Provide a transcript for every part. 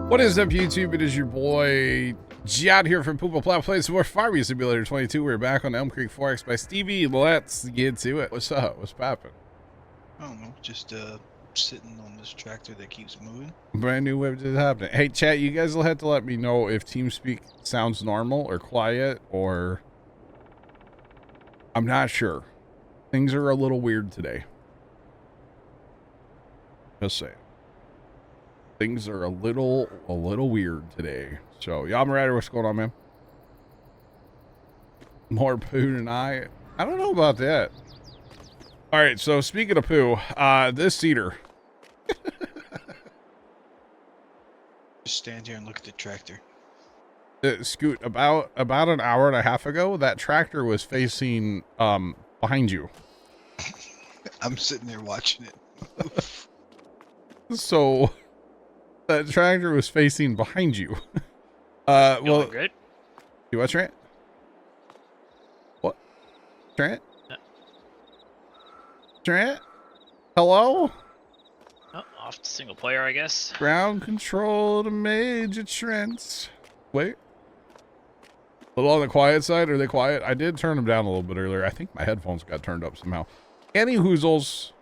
What is up, YouTube? It is your boy Jad here from Puma, Plow, playing some more Farming Simulator 22. We're back on Elm Creek 4X by Stevie. Let's get to it. What's up? What's poppin'? I don't know, just sitting on this tractor that keeps moving. Brand new web is happening. Hey, chat, you guys will have to let me know if TeamSpeak sounds normal or quiet, or I'm not sure. Things are a little weird today. Just saying. Things are a little weird today. So, Yama Rider, what's going on, man? More poo than I don't know about that. All right, so speaking of poo, this cedar. Just stand here and look at the tractor. Scoot, about an hour and a half ago, that tractor was facing behind you. I'm sitting there watching it. So that tractor was facing behind you. Well, good. You what, Trent? What? Trent? No. Trent? Hello? Oh, off to single player, I guess. Ground control to Major Trent. Wait. A little on the quiet side. Are they quiet? I did turn them down a little bit earlier. I think my headphones got turned up somehow. Any hoozles.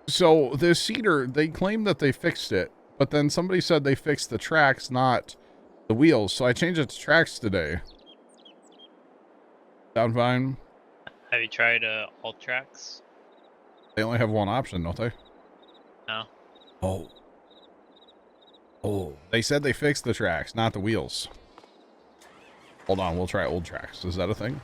So this cedar, they claim that they fixed it, but then somebody said they fixed the tracks, not the wheels. So I changed it to tracks today. Sound fine? Have you tried all tracks? They only have one option, don't they? No. Oh, they said they fixed the tracks, not the wheels. Hold on, we'll try old tracks. Is that a thing?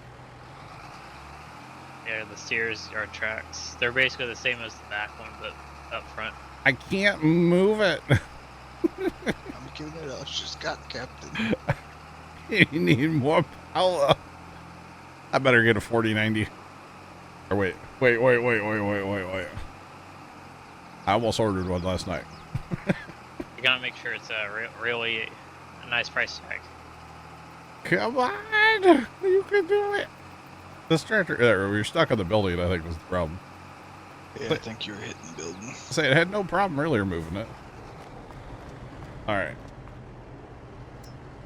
Yeah, the steers are tracks. They're basically the same as the back one, but up front. I can't move it. I'm giving it a shot, Captain. You need more power. I better get a 4090. Or wait. I almost ordered one last night. You gotta make sure it's really a nice price tag. Come on, you can do it. This tractor, there, we were stuck on the building, I think was the problem. Yeah, But, I think you were hitting the building. say it had no problem earlier moving it. All right.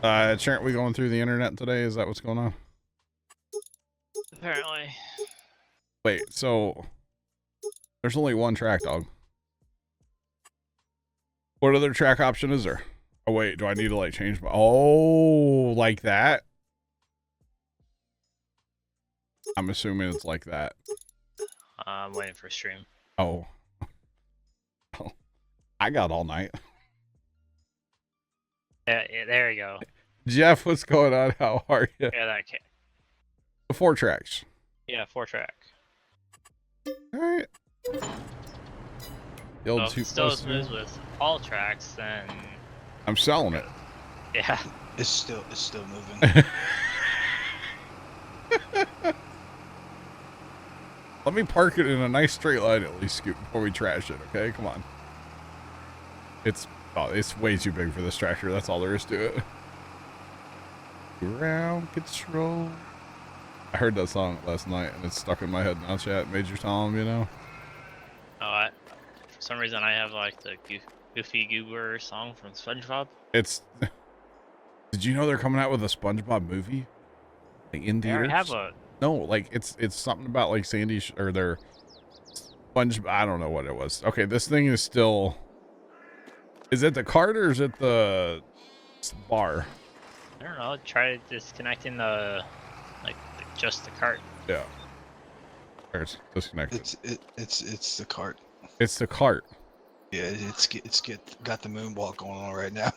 Aren't we going through the internet today? Is that what's going on? Apparently. Wait, so there's only one track, dog. What other track option is there? Oh wait, do I need to like change my? Oh, like that? I'm assuming it's like that. I'm waiting for stream. Oh. Oh. I got all night. Yeah, there you go. Jeff, what's going on? How are you? Yeah, that can. 4 tracks. Yeah, 4 track. All right. The old So if two it still plus moves two. with all tracks, then I'm selling it. yeah. It's still moving. Let me park it in a nice straight line at least, Scoot, before we trash it, okay? Come on. It's way too big for this tractor. That's all there is to it. Ground control. I heard that song last night, and it's stuck in my head now, chat. Major Tom, you know? Oh, for some reason I have like the Goofy Goober song from SpongeBob. It's... Did you know they're coming out with a SpongeBob movie? Like, in They already theaters? have a. No, like, it's something about, like, Sandy... or their... Sponge... I don't know what it was. Okay, this thing is still... Is it the cart or is it the bar? I don't know. Try disconnecting the just the cart. Yeah. Or it's disconnected. It's the cart. It's the cart. Yeah, it's got the moonwalk going on right now.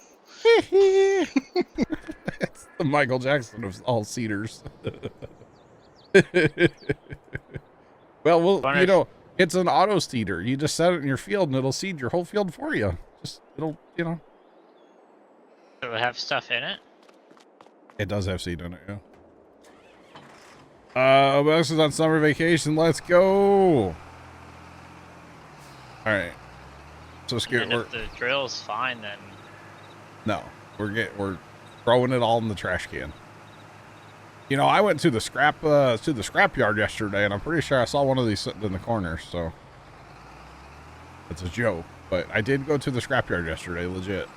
It's the Michael Jackson of all cedars. Well, you know, it's an auto seeder. You just set it in your field and it'll seed your whole field for you. It'll, you know. Does it have stuff in it? It does have seed in it, yeah. Obex is on summer vacation. Let's go. All right. So And if the drill's fine, then no, we're throwing it all in the trash can. You know, I went to the scrap yard yesterday, and I'm pretty sure I saw one of these sitting in the corner. So it's a joke. But I did go to the scrapyard yesterday, legit.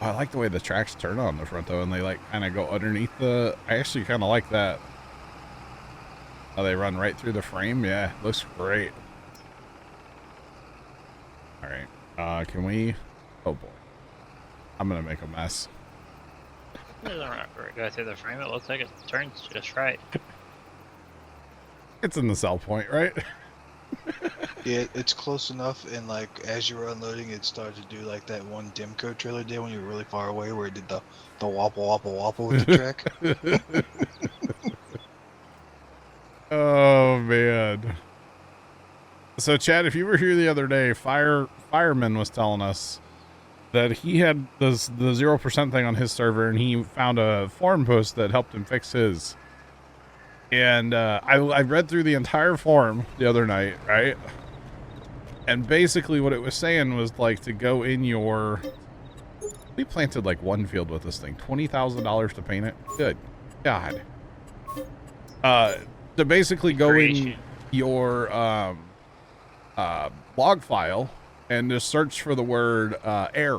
I like the way the tracks turn on the front though, and they like kind of go underneath the. I actually kind of like that. How they run right through the frame. Yeah, looks great. All right, can we? Oh boy, I'm gonna make a mess. It doesn't go through the frame. It looks like it turns just right. It's in the sell point, right? Yeah, it's close enough, and like as you were unloading, it started to do like that one Dimco trailer did when you were really far away, where it did the wobble wobble wobble with the track. Oh man. So Chad, if you were here the other day, Fireman was telling us that he had the 0% thing on his server, and he found a forum post that helped him fix his. And I read through the entire forum the other night, right? And basically what it was saying was like to go in your... We planted like one field with this thing. $20,000 to paint it? Good God. To basically go in your log file and just search for the word air.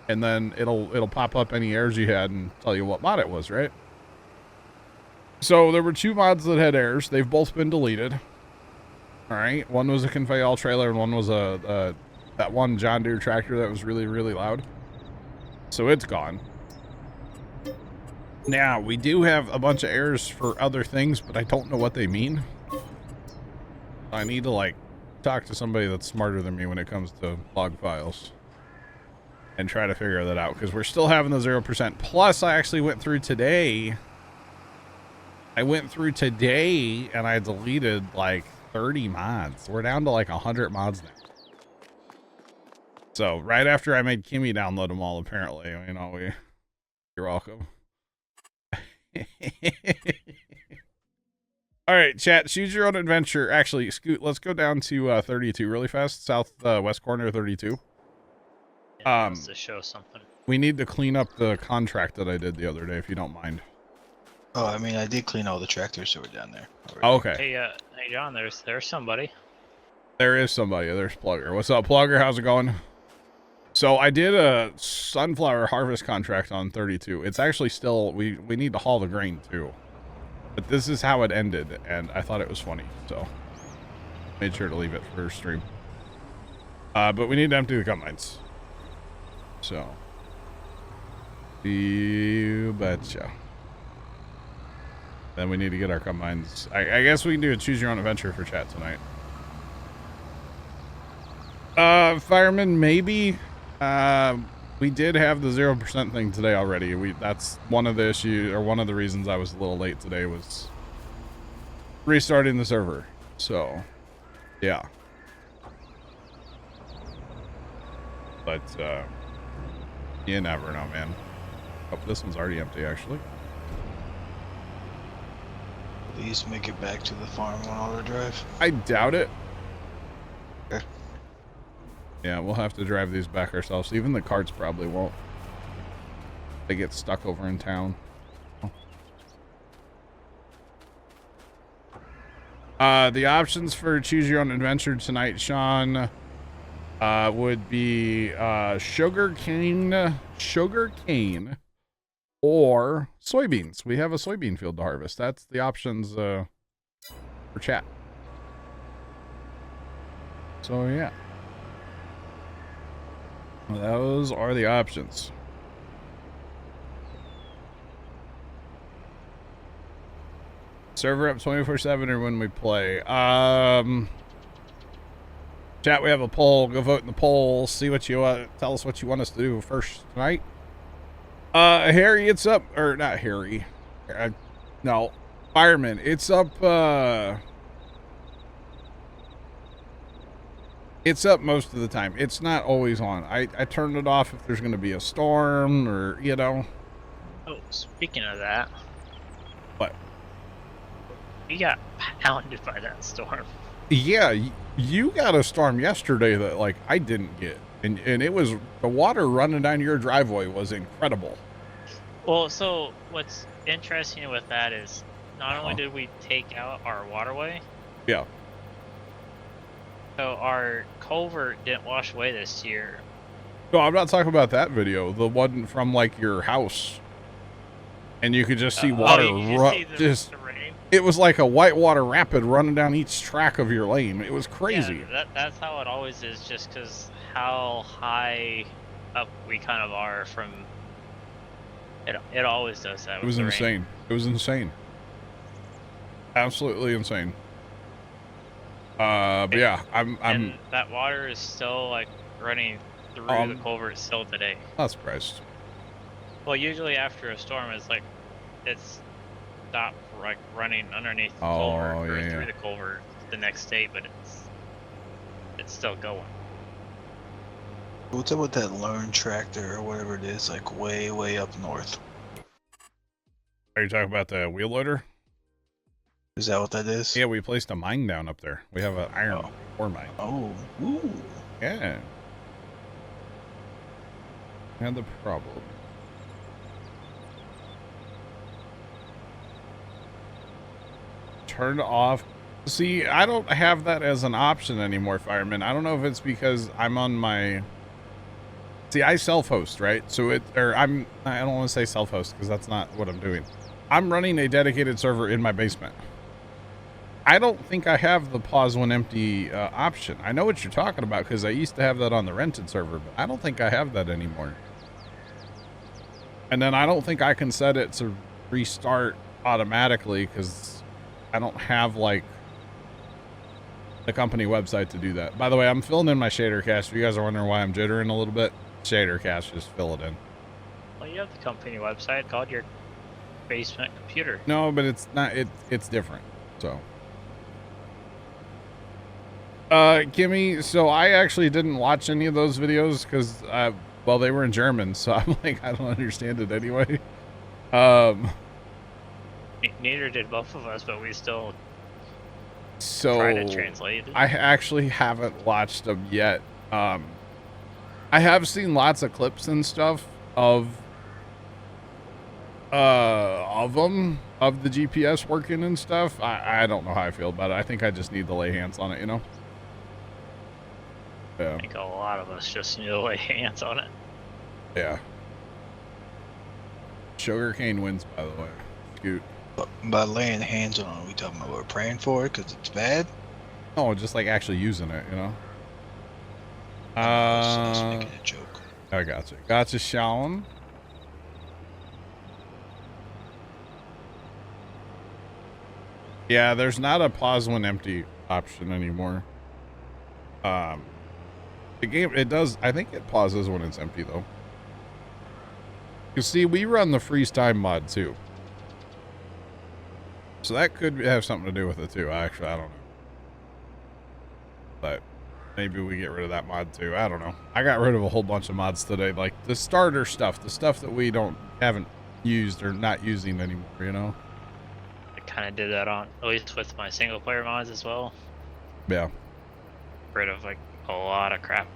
And then it'll pop up any errors you had and tell you what mod it was, right? So there were 2 mods that had errors. They've both been deleted. All right. One was a convey all trailer, and one was that one John Deere tractor that was really, really loud. So it's gone. Now, we do have a bunch of errors for other things, but I don't know what they mean. I need to, like, talk to somebody that's smarter than me when it comes to log files and try to figure that out, because we're still having the 0%. Plus, I actually went through today. And I deleted, like, 30 mods. We're down to, like, 100 mods now. So, right after I made Kimmy download them all, apparently. You know, you're welcome. All right, chat, choose your own adventure. Actually, Scoot, let's go down to 32 really fast. West corner of 32. Yeah, to show something. We need to clean up the contract that I did the other day, if you don't mind. Oh, I mean, I did clean all the tractors, so we're down there. Oh, okay. Hey, John, there's somebody. There is somebody. There's Plugger. What's up, Plugger? How's it going? So I did a sunflower harvest contract on 32. It's actually still, we need to haul the grain too. But this is how it ended, and I thought it was funny, so made sure to leave it for stream. But we need to empty the combines. So, you betcha. Then we need to get our combines. I guess we can do a choose your own adventure for chat tonight. Fireman, maybe. We did have the 0% thing today already. That's one of the issues, or one of the reasons I was a little late today, was restarting the server. So, yeah. But, you never know, man. Oh, this one's already empty, actually. Please make it back to the farm on auto drive. I doubt it. Okay. Yeah, we'll have to drive these back ourselves. Even the carts probably won't. They get stuck over in town. The options for choose your own adventure tonight, Sean, would be sugar cane, or soybeans. We have a soybean field to harvest. That's the options for chat. So yeah. Those are the options. Server up 24/7 or when we play. Chat, we have a poll. Go vote in the poll. See what you tell us what you want us to do first tonight. Harry, it's up, or not Harry. No, Fireman, it's up. It's up most of the time. It's not always on. I turn it off if there's going to be a storm, or, you know. Oh, speaking of that. What? We got pounded by that storm. Yeah, you got a storm yesterday that, like, I didn't get. And it was, the water running down your driveway was incredible. Well, so what's interesting with that is not only did we take out our waterway. Yeah. So our culvert didn't wash away this year. No, I'm not talking about that video. The one from like your house, and you could just see water. You could just see the rain. It was like a whitewater rapid running down each track of your lane. It was crazy. Yeah, that's how it always is, just because how high up we kind of are from. It always does that. It was insane. It was insane. Absolutely insane. But yeah, And that water is still like running through the culvert still today. Not surprised. Well, usually after a storm, it's stopped like running underneath the culvert or through the culvert the next day, but it's still going. What's up with that lone tractor or whatever it is, like way up north? Are you talking about the wheel loader? Is that what that is? Yeah, we placed a mine down up there. We have an iron ore mine. Oh, ooh. Yeah. And the problem. Turn off. See, I don't have that as an option anymore, fireman. I don't know if it's because I'm on my... See, I self-host, right? So I don't want to say self-host because that's not what I'm doing. I'm running a dedicated server in my basement. I don't think I have the pause when empty option. I know what you're talking about because I used to have that on the rented server, but I don't think I have that anymore. And then I don't think I can set it to restart automatically because I don't have like the company website to do that. By the way, I'm filling in my shader cache. If you guys are wondering why I'm jittering a little bit, shader cache, just fill it in. Well, you have the company website called your basement computer. No, but it's not. It's different. So. Kimmy, so I actually didn't watch any of those videos because, well, they were in German, so I'm like, I don't understand it anyway. Neither did both of us, but we still try to translate it. I actually haven't watched them yet. I have seen lots of clips and stuff of them, of the GPS working and stuff. I don't know how I feel about it. I think I just need to lay hands on it, you know? Yeah. I think a lot of us just need to lay hands on it. Yeah. Sugarcane wins, by the way. Scoot. By laying hands on it, we talking about we're praying for it because it's bad? No, just like actually using it, you know? I was making a joke. I gotcha. Gotcha, Sean. Yeah, there's not a pause when empty option anymore. The game, it does, I think it pauses when it's empty though. You see, we run the freeze time mod too. So that could have something to do with it too. Actually, I don't know. But maybe we get rid of that mod too. I don't know. I got rid of a whole bunch of mods today. Like the starter stuff, the stuff that we haven't used or not using anymore, you know? I kind of did that at least with my single player mods as well. Yeah. Rid of like a lot of crap.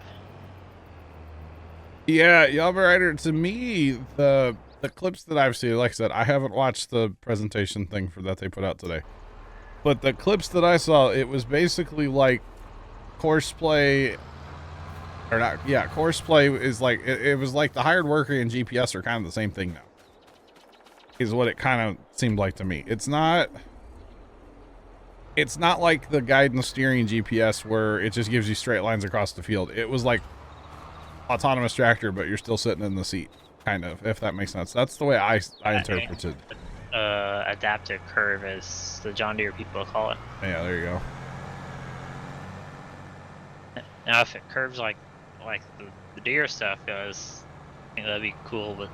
Yeah, Yellow Rider, to me, the clips that I've seen, like I said, I haven't watched the presentation thing for that they put out today. But the clips that I saw, it was basically like courseplay, or not, yeah, courseplay is like, it was like the hired worker and GPS are kind of the same thing now. Is what it kind of seemed like to me. It's not like the guidance steering GPS where it just gives you straight lines across the field. It was like autonomous tractor, but you're still sitting in the seat, kind of, if that makes sense. That's the way I interpreted. Adaptive curve, as the John Deere people call it. Yeah, there you go. Now, if it curves like the Deere stuff does, I think that'd be cool. But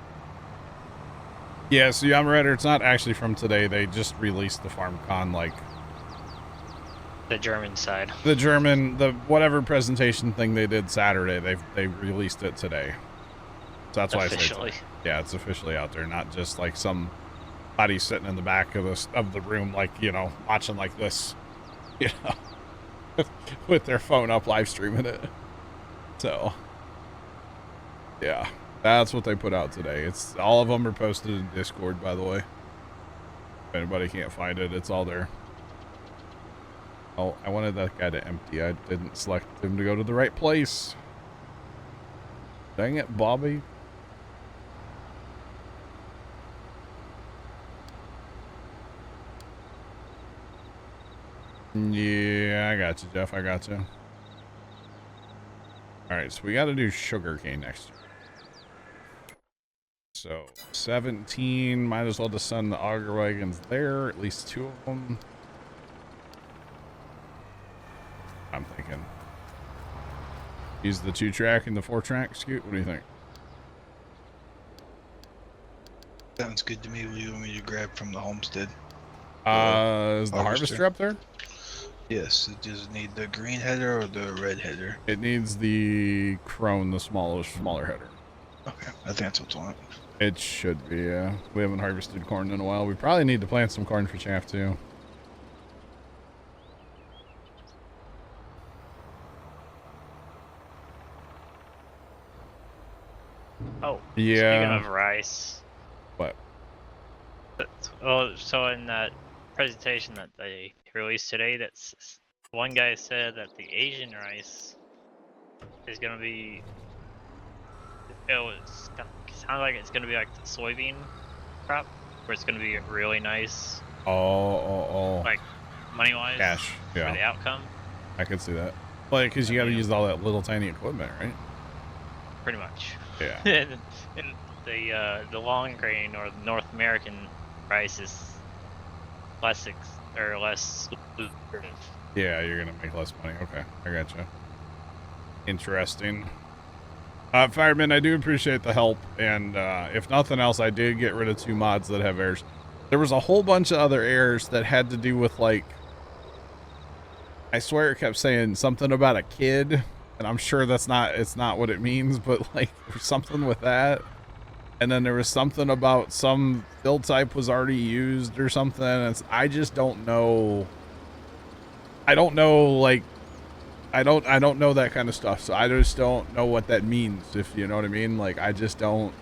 yeah, so I'm right. It's not actually from today. They just released the FarmCon, like the German side. The whatever presentation thing they did Saturday, they released it today. So that's why officially. I say yeah, it's officially out there, not just like somebody sitting in the back of the room, like, you know, watching like this, you know, with their phone up, live streaming it. So yeah, that's what they put out today. It's all of them are posted in Discord, by the way. If anybody can't find it, it's all there. Oh, I wanted that guy to empty. I didn't select him to go to the right place. Dang it, Bobby. Yeah, I got you, Jeff. I got you. All right, so we got to do sugarcane next year. So 17, might as well just send the auger wagons there, at least 2 of them. I'm thinking. Use the 2-track and the 4-track, Scoot. What do you think? Sounds good to me. What do you want me to grab from the homestead? Is the harvester up there? Yes, it does need the green header or the red header. It needs the crone, the smaller header. Okay, I think that's what's on it. It should be, yeah. We haven't harvested corn in a while. We probably need to plant some corn for chaff, too. Oh, yeah. Speaking of rice. What? Oh, so in that presentation that they released today, that's one guy said that the Asian rice is gonna be. It was sounds like it's gonna be like the soybean crop, where it's gonna be really nice. Oh. Like money wise. Cash. Yeah. For the outcome. I could see that. Well, because you got to use all that little tiny equipment, right? Pretty much. Yeah. and the long grain or the North American rice is less lucrative. Yeah, you're gonna make less money. Okay, I gotcha. Interesting. Fireman, I do appreciate the help, and if nothing else, I did get rid of 2 mods that have errors. There was a whole bunch of other errors that had to do with, like, I swear it kept saying something about a kid, and I'm sure it's not what it means, but like there's something with that. And then there was something about some fill type was already used or something. And I just don't know. I don't know, like, I don't know that kind of stuff. So I just don't know what that means, if you know what I mean. Like, I just don't.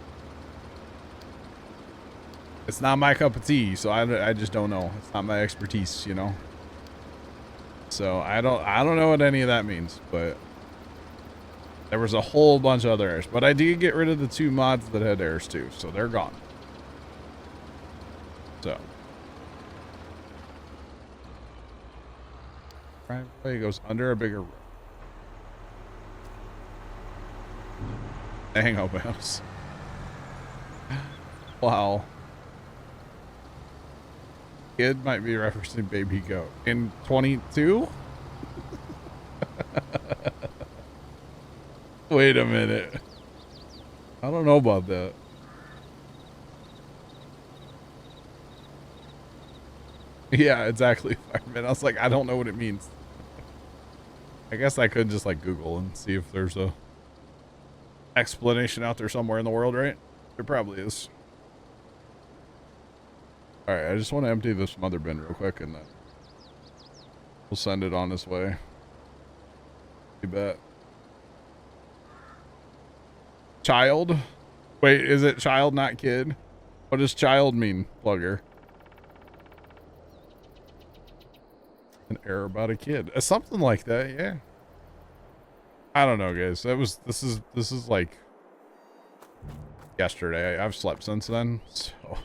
It's not my cup of tea, so I just don't know. It's not my expertise, you know. So I don't know what any of that means, but there was a whole bunch of other errors. But I did get rid of the 2 mods that had errors too, so they're gone. So driveway goes under a bigger road. Dang, open house. Wow. Kid might be referencing Baby Goat in 22. Wait a minute. I don't know about that. Yeah, exactly. Fireman. I was like, I don't know what it means. I guess I could just like Google and see if there's a explanation out there somewhere in the world, right? There probably is. All right, I just want to empty this mother bin real quick, and then we'll send it on its way. You bet. Child? Wait, is it child, not kid? What does child mean, Plugger? An error about a kid. Something like that, yeah. I don't know, guys. This is like yesterday. I've slept since then, so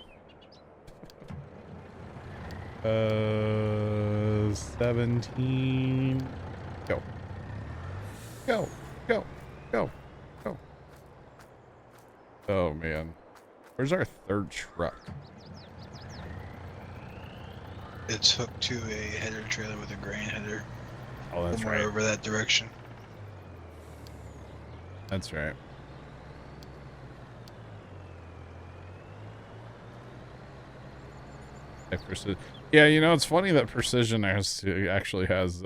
17. Go. Go. Go. Go. Go. Oh man. Where's our 3rd truck? It's hooked to a header trailer with a grain header. Oh, that's Somewhere right. over that direction. That's right. Yeah, you know, it's funny that Precision actually has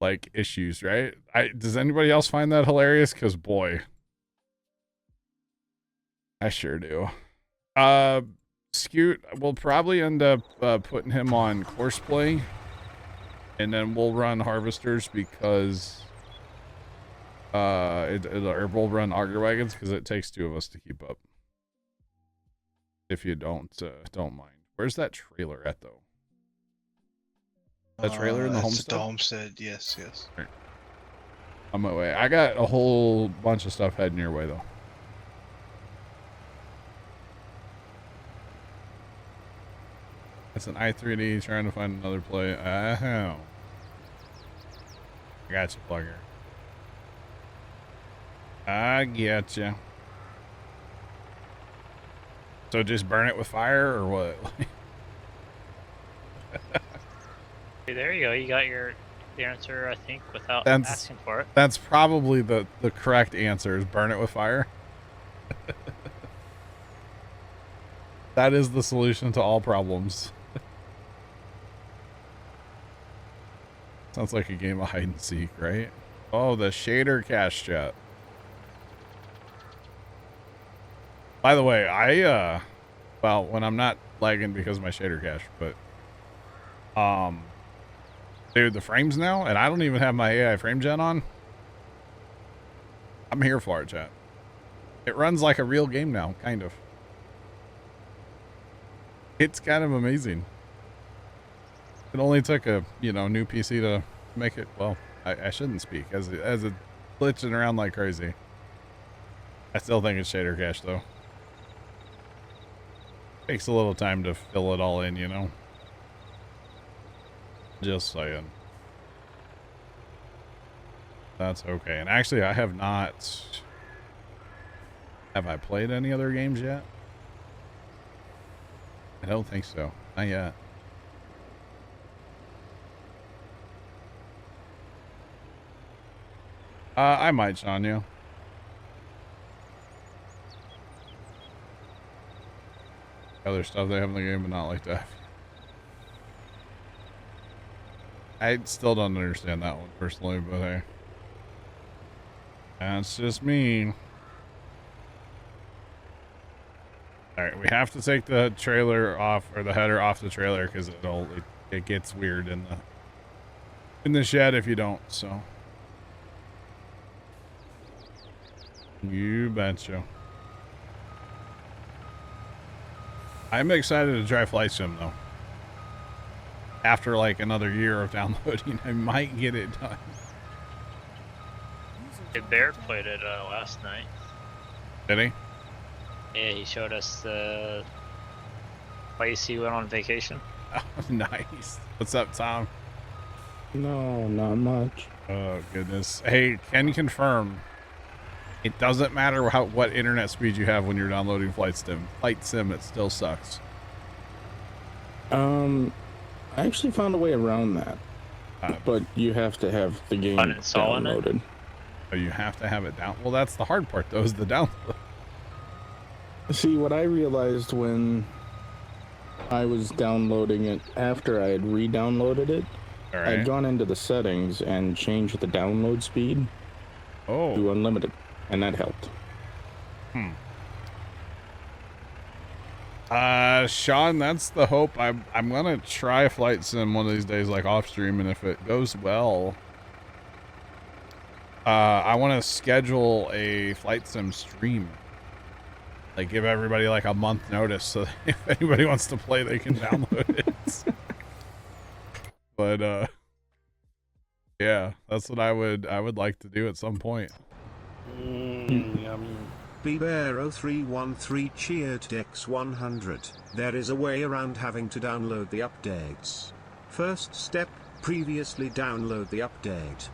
like issues, right? Does anybody else find that hilarious? Because boy, I sure do. Scoot, we'll probably end up putting him on course play, and then we'll run harvesters because or we'll run auger wagons because it takes 2 of us to keep up. If you don't mind. Where's that trailer at though? That trailer in the That's homestead? the homestead, yes, yes. On my way. I got a whole bunch of stuff heading your way, though. That's an i3D trying to find another play. I got you, plugger. I get you. So just burn it with fire or what? Hey, there you go. You got the answer, I think, without That's- asking for it. That's probably the correct answer is burn it with fire. That is the solution to all problems. Sounds like a game of hide and seek, right? Oh, the shader cache chat. By the way, well, when I'm not lagging because of my shader cache, but, dude, the frames now, and I don't even have my AI frame gen on. I'm here for it, chat. It runs like a real game now, kind of. It's kind of amazing. It only took a, new PC to make it, well, I shouldn't speak, as it glitching around like crazy. I still think it's shader cache, though. Takes a little time to fill it all in, Just saying. That's okay. And actually, I have not... Have I played any other games yet? I don't think so. Not yet. I might, Sean, you. Other stuff they have in the game, but not like that. I still don't understand that one personally, but hey. That's just me. Alright, we have to take the trailer off, or the header off the trailer, because it gets weird in the shed if you don't, so. You betcha. I'm excited to try Flight Sim, though. After, like, another year of downloading, I might get it done. Hey, Bear played it last night. Did he? Yeah, he showed us the place he went on vacation. Oh, nice. What's up, Tom? No, not much. Oh, goodness. Hey, can you confirm it doesn't matter what internet speed you have when you're downloading Flight Sim. Flight Sim, it still sucks. I actually found a way around that. But you have to have the game downloaded. Oh, you have to have it down. Well, that's the hard part, though, is the download. See, what I realized when I was downloading it after I had re-downloaded it, right. I'd gone into the settings and changed the download speed to unlimited, and that helped. Sean, that's the hope. I'm gonna try Flight Sim one of these days, like off stream, and if it goes well, I want to schedule a Flight Sim stream. Like, give everybody like a month notice, so that if anybody wants to play, they can download it. But yeah, that's what I would like to do at some point. BBear0313 cheered Dex 100. There is a way around having to download the updates. First step, previously download the update.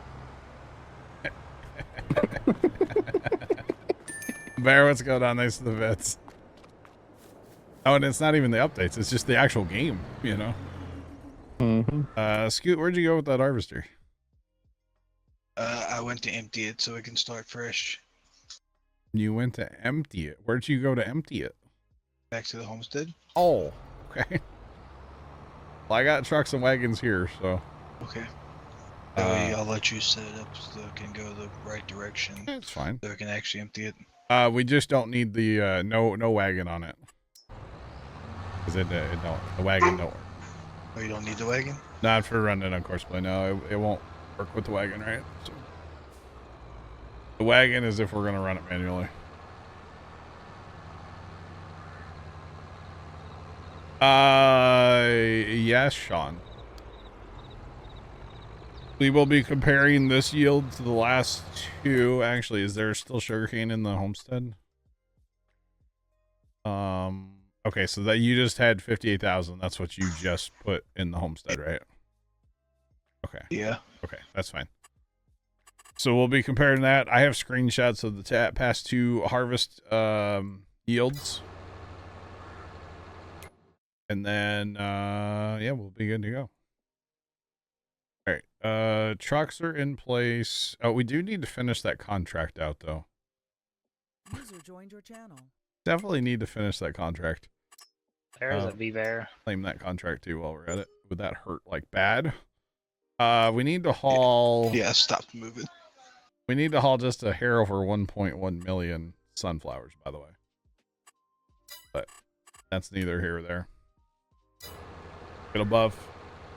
Bear, what's going on? Thanks to the vets. Oh, and it's not even the updates. It's just the actual game, Scoot, where'd you go with that harvester? I went to empty it so it can start fresh. You went to empty it. Where'd you go to empty it? Back to the homestead. Oh, okay. Well, I got trucks and wagons here, so. Okay. That way I'll let you set it up so it can go the right direction. It's fine. So I can actually empty it. We just don't need the no wagon on it. Cause it don't, the wagon don't work. Oh, you don't need the wagon? Not for running on courseplay. No, it won't work with the wagon, right? So the wagon is if we're gonna run it manually. Yes, Sean. We will be comparing this yield to the last two. Actually, is there still sugarcane in the homestead? Okay, so that you just had 58,000. That's what you just put in the homestead, right? Okay. Yeah. Okay, that's fine. So we'll be comparing that. I have screenshots of the past two harvest yields. And then yeah, we'll be good to go. All right. Trucks are in place. Oh, we do need to finish that contract out though. User joined your channel. Definitely need to finish that contract. There's a V-Bear. Claim that contract too while we're at it. Would that hurt like bad? We need to haul. Yeah, stop moving. We need to haul just a hair over 1.1 million sunflowers, by the way. But that's neither here or there. Get above.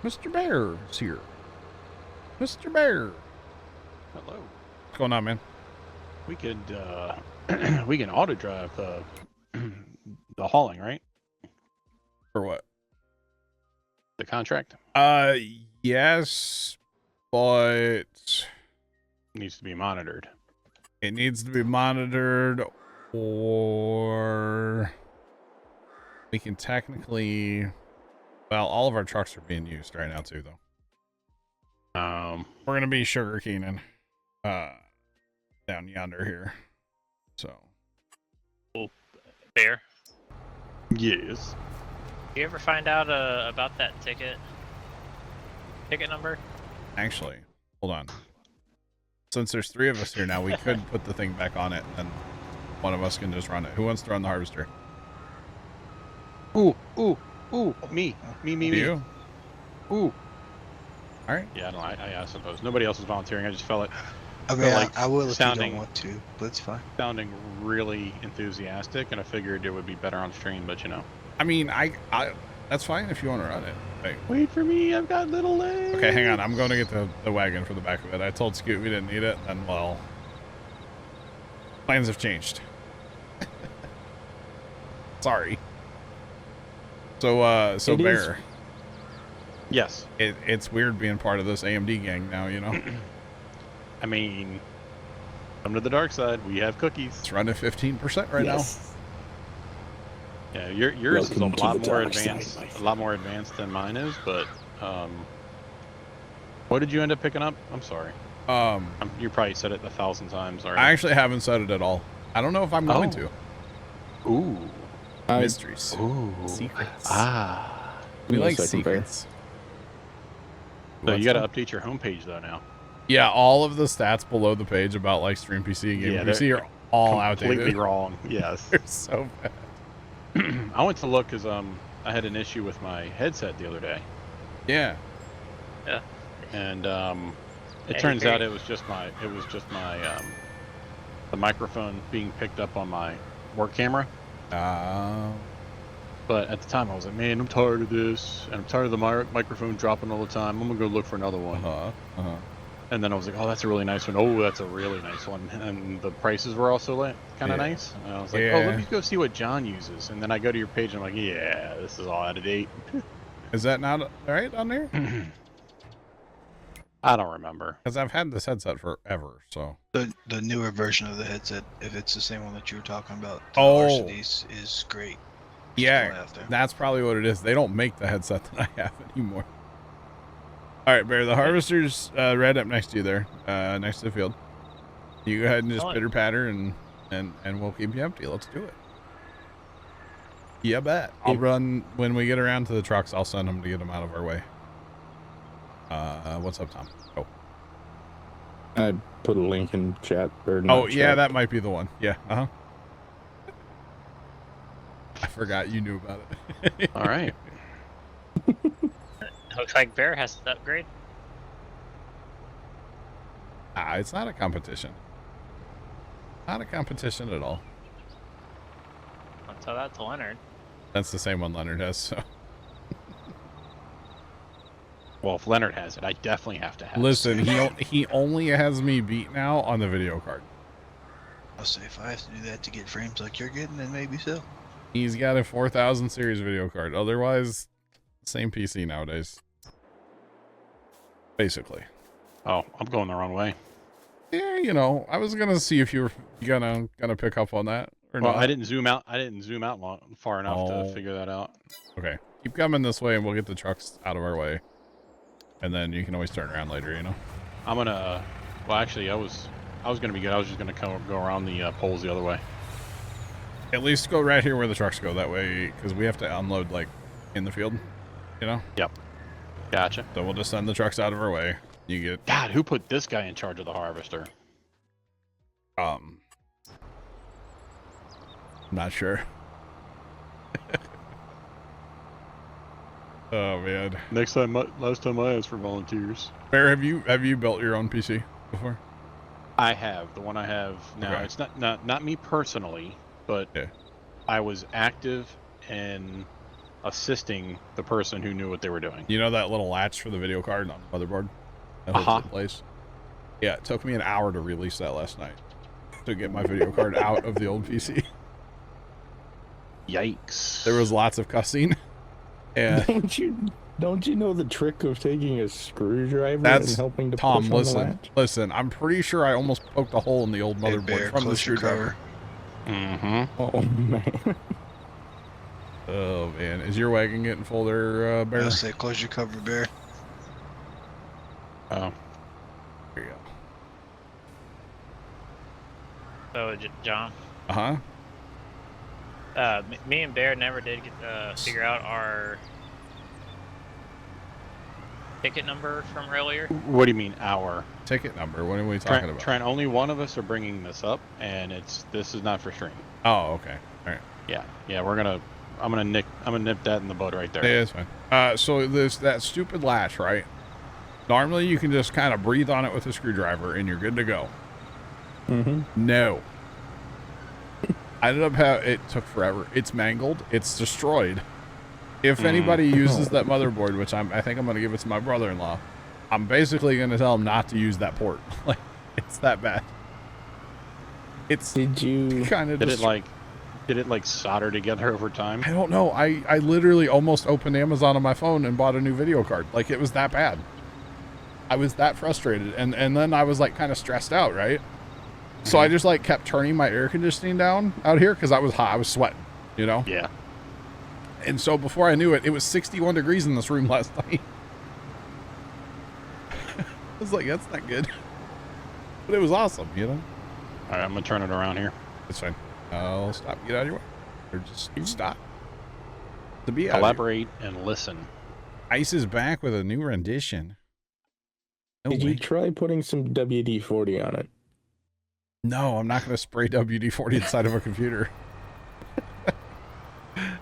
Mr. Bear is here. Mr. Bear. Hello. What's going on, man? We could we can auto drive the hauling, right? For what? The contract Yes, but needs to be monitored. it needs to be monitored, or we can technically. Well, all of our trucks are being used right now too, though. We're gonna be sugarcaning down yonder here. So. Bear. Yes. Do you ever find out about that ticket number? Actually, hold on. Since there's three of us here now, we could put the thing back on it, and then one of us can just run it. Who wants to run the harvester? Ooh, me. You? Ooh. All right. Yeah, I suppose nobody else is volunteering. I just felt it. I mean, like I will if sounding- you don't want to, but it's fine. Sounding really enthusiastic, and I figured it would be better on stream. But you know, I mean, I that's fine if you want to run it. Hey. wait for me. I've got little legs. Okay, hang on. I'm going to get the wagon for the back of it. I told Scoot we didn't need it, and well, plans have changed. Sorry. So It Bear, is- Yes. it's weird being part of this AMD gang now. You know, I mean, come to the dark side. We have cookies. it's running 15% right Yes. Yeah, yours is a Welcome to lot the more dark side, advanced, my a lot more advanced than mine is. But what did you end up picking up? I'm sorry. now. You probably said it 1,000 times already. I actually haven't said it at all. I don't know if I'm going to. Ooh. Mysteries. Ooh. Secrets. Ah. We Give me a like second, Bear. secrets. So you got to update your homepage though now. Yeah, all of the stats below the page about like Stream PC and Game Yeah, PC are all Completely outdated. wrong. Yes. They're so bad. I went to look because I had an issue with my headset the other day, Yeah. and I it turns out agree. it was just my the microphone being picked up on my work camera. But at the time I was like, man, I'm tired of this, and I'm tired of the microphone dropping all the time. I'm gonna go look for another one. And then I was like, oh, that's a really nice one. Oh, that's a really nice one. And the prices were also like kind of Yeah. nice. And I was like, oh, Yeah. let me go see what John uses. And then I go to your page and I'm like, yeah, this is all out of date. Is that not right on there? I don't remember. Because I've had this headset forever, so. The newer version of the headset, if it's the same one that you were talking about, the Oh. Varsities is great. Just Yeah, throwing it out there. that's probably what it is. They don't make the headset that I have anymore. All right, Bear, the harvester's right up next to you there, next to the field. You go ahead and just Oh. pitter patter, and we'll keep you empty. Let's do it. Yeah, bet. I'll run when we get around to the trucks. I'll send them to get them out of our way. What's up, Tom? Oh, I put a link in chat. Or not oh yeah, chat. that might be the one. Yeah, I forgot you knew about it. All right. Looks like Bear has to upgrade. It's not a competition. Not a competition at all. I'll tell that to Leonard. That's the same one Leonard has. So Well, if Leonard has it, I definitely have to have listen, it. he only has me beat now on the video card. I'll say if I have to do that to get frames like you're getting, then maybe so. He's got a 4000 series video card. Otherwise, same PC nowadays. Basically. Oh, I'm going the wrong way. Yeah, you know, I was gonna see if you were gonna pick up on that or Well, not. I didn't zoom out. I didn't zoom out far enough to figure that out. Okay, keep coming this way, and we'll get the trucks out of our way, and then you can always turn around later. You know. I'm gonna. Well, actually, I was gonna be good. I was just gonna go around the poles the other way. At least go right here where the trucks go. That way, because we have to unload like in the field. You know. Yep. Gotcha. So we'll just send the trucks out of our way. You get. God, who put this guy in charge of the harvester? Not sure. Oh man. Last time I asked for volunteers. Bear, have you built your own PC before? I have. The one I have now. Okay. It's not me personally, but Yeah. I was active in assisting the person who knew what they were doing. You know that little latch for the video card on the motherboard that holds it in place? Yeah, it took me an hour to release that last night to get my video card out of the old PC. Yikes. There was lots of cussing. And Don't you know the trick of taking a screwdriver and that's helping to Tom. push on the latch? Listen. I'm pretty sure I almost poked a hole in the old motherboard Bear, from the close your screwdriver. Mm-hmm. Oh man. Oh man, is your wagon getting full there, Bear? I say close your cover, Bear. Oh. There you So, go. John, Uh huh. me and Bear never did get figure out our ticket number from earlier. What do you mean our? Ticket number. What are we talking about? Trent, only one of us are bringing this up, and this is not for stream. Oh, okay. All right. Yeah, I'm gonna nip that in the bud right there. Yeah, it's fine. So there's that stupid latch, right? Normally you can just kind of breathe on it with a screwdriver and you're good to go. Mm-hmm. No. I ended up it took forever. It's mangled. It's destroyed. If anybody uses that motherboard, which I think I'm going to give it to my brother-in-law, I'm basically going to tell him not to use that port. Like, it's that bad. It's Did you kind of Did it like solder together over time? I don't know. I literally almost opened Amazon on my phone and bought a new video card. Like, it was that bad. I was that frustrated. And then I was like kind of stressed out, right? So I just like kept turning my air conditioning down out here because I was hot. I was sweating, you know? Yeah. And so before I knew it, it was 61 degrees in this room last night. I was like, that's not good. But it was awesome, you know? All right, I'm gonna turn it around here. It's fine. I'll stop. Get out of your way. Or just stop. To be out Collaborate and listen. Ice is back with a new rendition. No Did way. you try putting some WD-40 on it? No, I'm not going to spray WD-40 inside of a computer.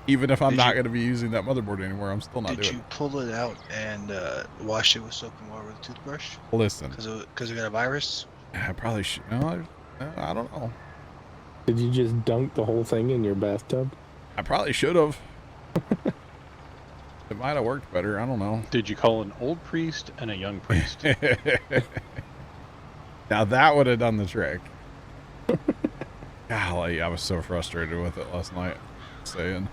Even if I'm not going to be using that motherboard anymore, I'm still not Did doing you pull it out and wash it with soap and water with a toothbrush? it. Listen, Because it got a virus? I probably should. No, I don't know. Did you just dunk the whole thing in your bathtub? I probably should have. It might have worked better. I don't know. Did you call an old priest and a young priest? Now that would have done the trick. Golly, I was so frustrated with it last night. Saying.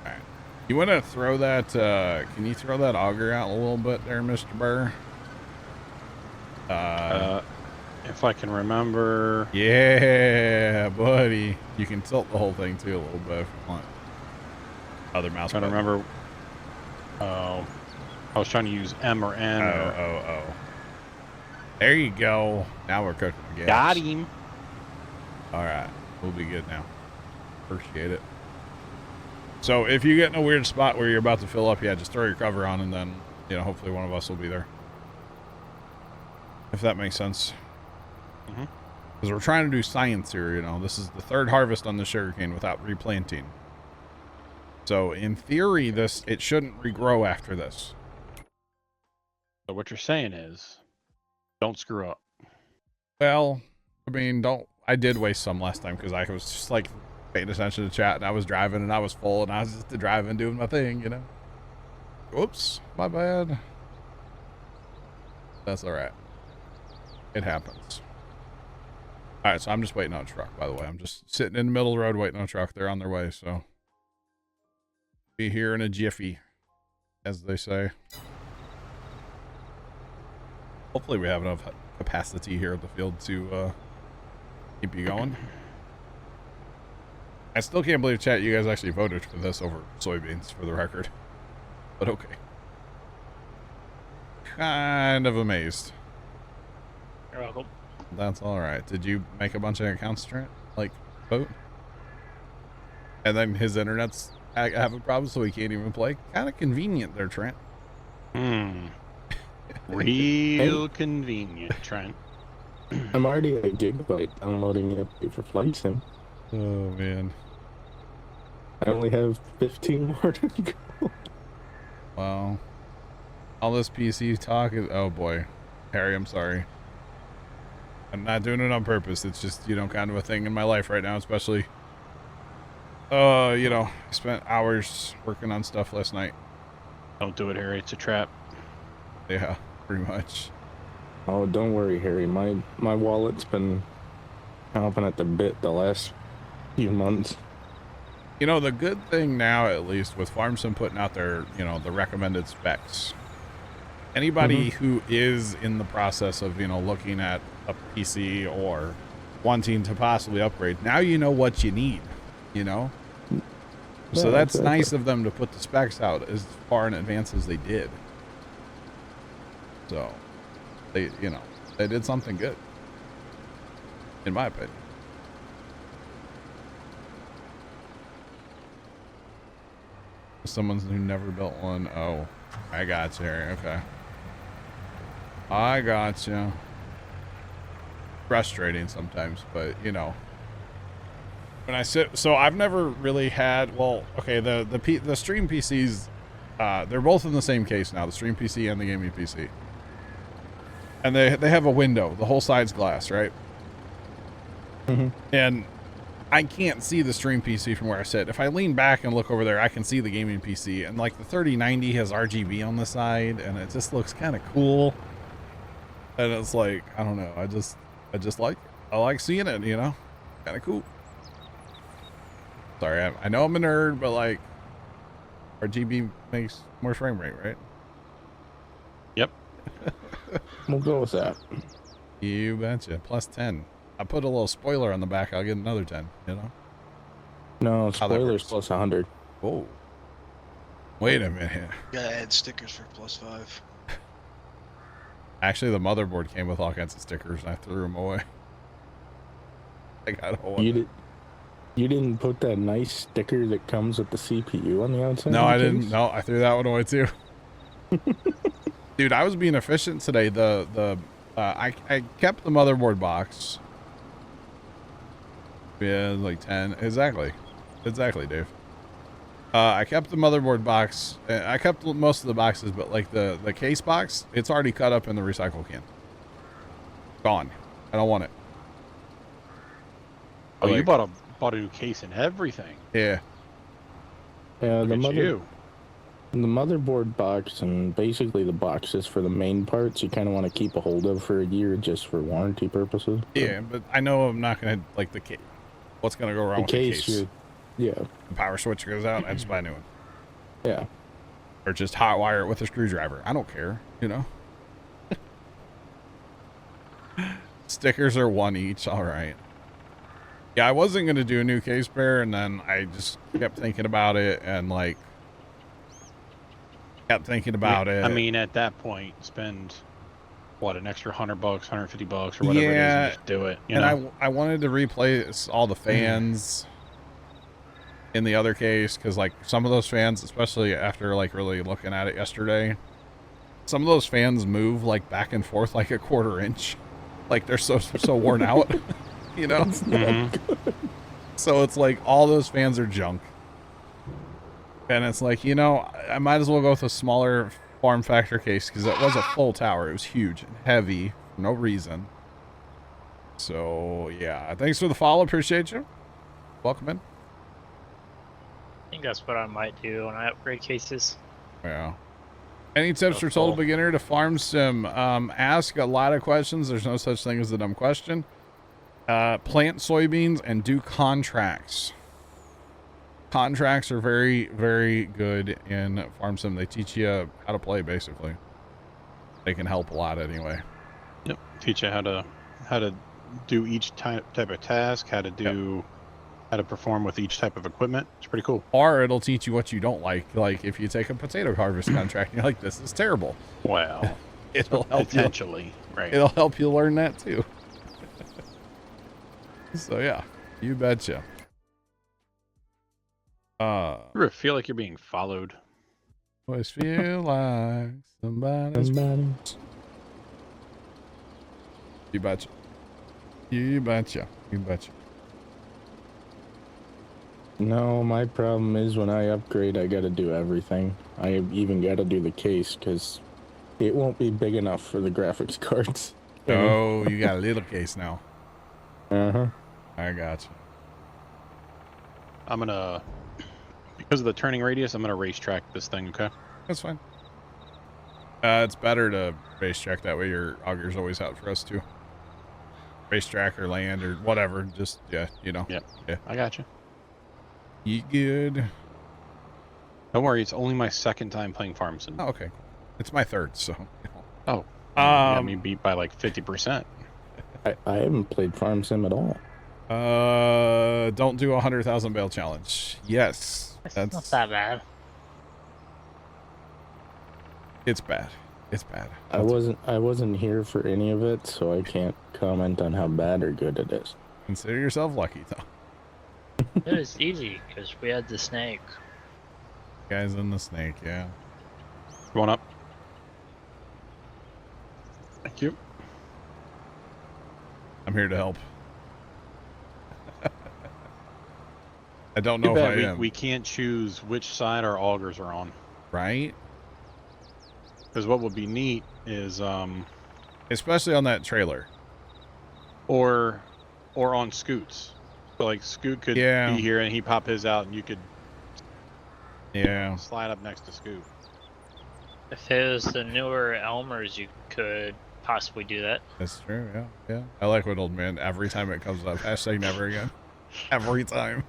Alright. You want to throw that, can you throw that auger out a little bit there, Mr. Burr? If I can remember. Yeah, buddy. You can tilt the whole thing too a little bit if you want. Other mouse Trying to button. remember. Oh, I was trying to use M or N. Oh. There you go. Now we're cooking with gas. Got him. All right. We'll be good now. Appreciate it. So if you get in a weird spot where you're about to fill up, yeah, just throw your cover on and then, you know, hopefully one of us will be there. If that makes sense. Because we're trying to do science here, you know. This is the third harvest on the sugarcane without replanting. So in theory, it shouldn't regrow after this. So what you're saying is, don't screw up. Well, I mean, I did waste some last time because I was just like paying attention to chat and I was driving and I was full and I was just driving, doing my thing, you know. Whoops, my bad. That's all right. It happens. All right, so I'm just waiting on a truck, by the way. I'm just sitting in the middle of the road waiting on a truck. They're on their way, so be here in a jiffy. as they say. Hopefully we have enough capacity here at the field to keep you going. I still can't believe, chat, you guys actually voted for this over soybeans, for the record. But okay. Kind of amazed. You're welcome. That's all right. Did you make a bunch of accounts, Trent? Like, vote? And then his internet's having problems, so he can't even play? Kind of convenient there, Trent. Real convenient, Trent. I'm already at a gigabyte downloading it for Flight Sim. Oh, man. I only have 15 more to go. Wow. All this PC talk is... Oh, boy. Harry, I'm sorry. I'm not doing it on purpose. It's just, you know, kind of a thing in my life right now, especially... you know, I spent hours working on stuff last night. Don't do it, Harry. It's a trap. Yeah, pretty much. Oh, don't worry, Harry. My wallet's been chomping at the bit the last few months. You know, the good thing now, at least, with FarmSim putting out their, you know, the recommended specs, anybody who is in the process of, you know, looking at a PC or wanting to possibly upgrade, now you know what you need, you know? So Yeah, that's exactly. nice of them to put the specs out as far in advance as they did. So, they, you know, they did something good, in my opinion. Someone who never built one. Oh, I got you, Harry. Okay. I got you. Frustrating sometimes, but you know. When I sit, so I've never really had. Well, okay, the stream PCs, they're both in the same case now. The stream PC and the gaming PC, and they have a window. The whole side's glass, right? And I can't see the stream PC from where I sit. If I lean back and look over there, I can see the gaming PC. And like the 3090 has RGB on the side, and it just looks kind of cool. And it's like, I don't know. I just like it. I like seeing it, you know? Kind of cool. Sorry, I know I'm a nerd, but like RGB makes more frame rate, right? Yep. We'll go with that. You betcha. Plus 10. I put a little spoiler on the back. I'll get another 10, you know? No, How that spoilers works. plus 100. Oh. Wait a minute. Gotta add stickers for +5. Actually, the motherboard came with all kinds of stickers, and I threw them away. I got a whole You didn't put that nice sticker that comes with the CPU on the outside? No, of the I didn't. case? No, I threw that one away too. Dude, I was being efficient today. I kept the motherboard box. Yeah, like 10. Exactly, Dave. I kept the motherboard box. I kept most of the boxes, but like the case box, it's already cut up in the recycle can. Gone. I don't want it. Oh, you Like- bought a new case and everything. Yeah. Yeah, Look at you. the motherboard box and basically the boxes for the main parts you kind of want to keep a hold of for a year just for warranty purposes. Yeah, but I know I'm not gonna like the case. What's gonna go wrong The with case, the case? yeah, The power switch goes out. I just buy a new one. yeah. Or just hot wire it with a screwdriver. I don't care, you know? Stickers are one each. All right. Yeah, I wasn't going to do a new case pair, and then I just kept thinking about it and, like, kept thinking about it. I mean, at that point, spend, what, an extra $100, $150 or whatever it is, Yeah, and just do it. You and know? I wanted to replace all the fans in the other case, because, like, some of those fans, especially after, like, really looking at it yesterday, some of those fans move, like, back and forth like a 1/4 inch. Like, they're so worn out, you know? So it's like all those fans are junk. And it's like, you know, I might as well go with a smaller form factor case, because it was a full tower. It was huge and heavy for no reason. So, yeah. Thanks for the follow. Appreciate you. Welcome in. I think that's what I might do when I upgrade cases. Yeah. Any tips for total beginner to farm sim? Ask a lot of questions. There's no such thing as a dumb question. Plant soybeans and do contracts. contracts are very, very good in Farm Sim. They teach you how to play, basically. They can help a lot anyway. Yep. Teach you how to do each type of task, how to perform with each type of equipment. It's pretty cool. Or it'll teach you what you don't like. Like if you take a potato harvest contract and you're like, this is terrible. Wow. It'll help Potentially, right. It'll help you learn that too. So yeah, you betcha. You ever feel like you're being followed? Always feel like somebody's. You betcha. You betcha. You betcha. No, my problem is when I upgrade, I gotta do everything. I even gotta do the case because it won't be big enough for the graphics cards. Oh, you got a little case now. Uh-huh. I gotcha. I'm gonna, because of the turning radius, I'm gonna racetrack this thing, okay? That's fine. It's better to racetrack, that way your auger's always out for us too. Racetrack or land or whatever, just, yeah, you know. Yep. Yeah. I got you. You good? Don't worry, it's only my second time playing Farm Sim. Oh, okay. It's my third, so. Oh. You got me beat by like 50%. I haven't played Farm Sim at all. Don't do 100,000 bale challenge. Yes. That's not that bad. It's bad. It's bad. I wasn't here for any of it, so I can't comment on how bad or good it is. Consider yourself lucky, though. It was easy because we had the snake. Guys in the snake, yeah. Come on up. Thank you. I'm here to help. I don't know Too if bad I am. we can't choose which side our augers are on. Right? Because what would be neat is, Especially on that trailer. or on Scoots. So like Scoot could be here and he pop his out and you could slide up next to Scoot. If it was the newer Elmers, you could possibly do that. That's true, yeah. Yeah. I like what old man every time it comes up. Hashtag never again. Every time.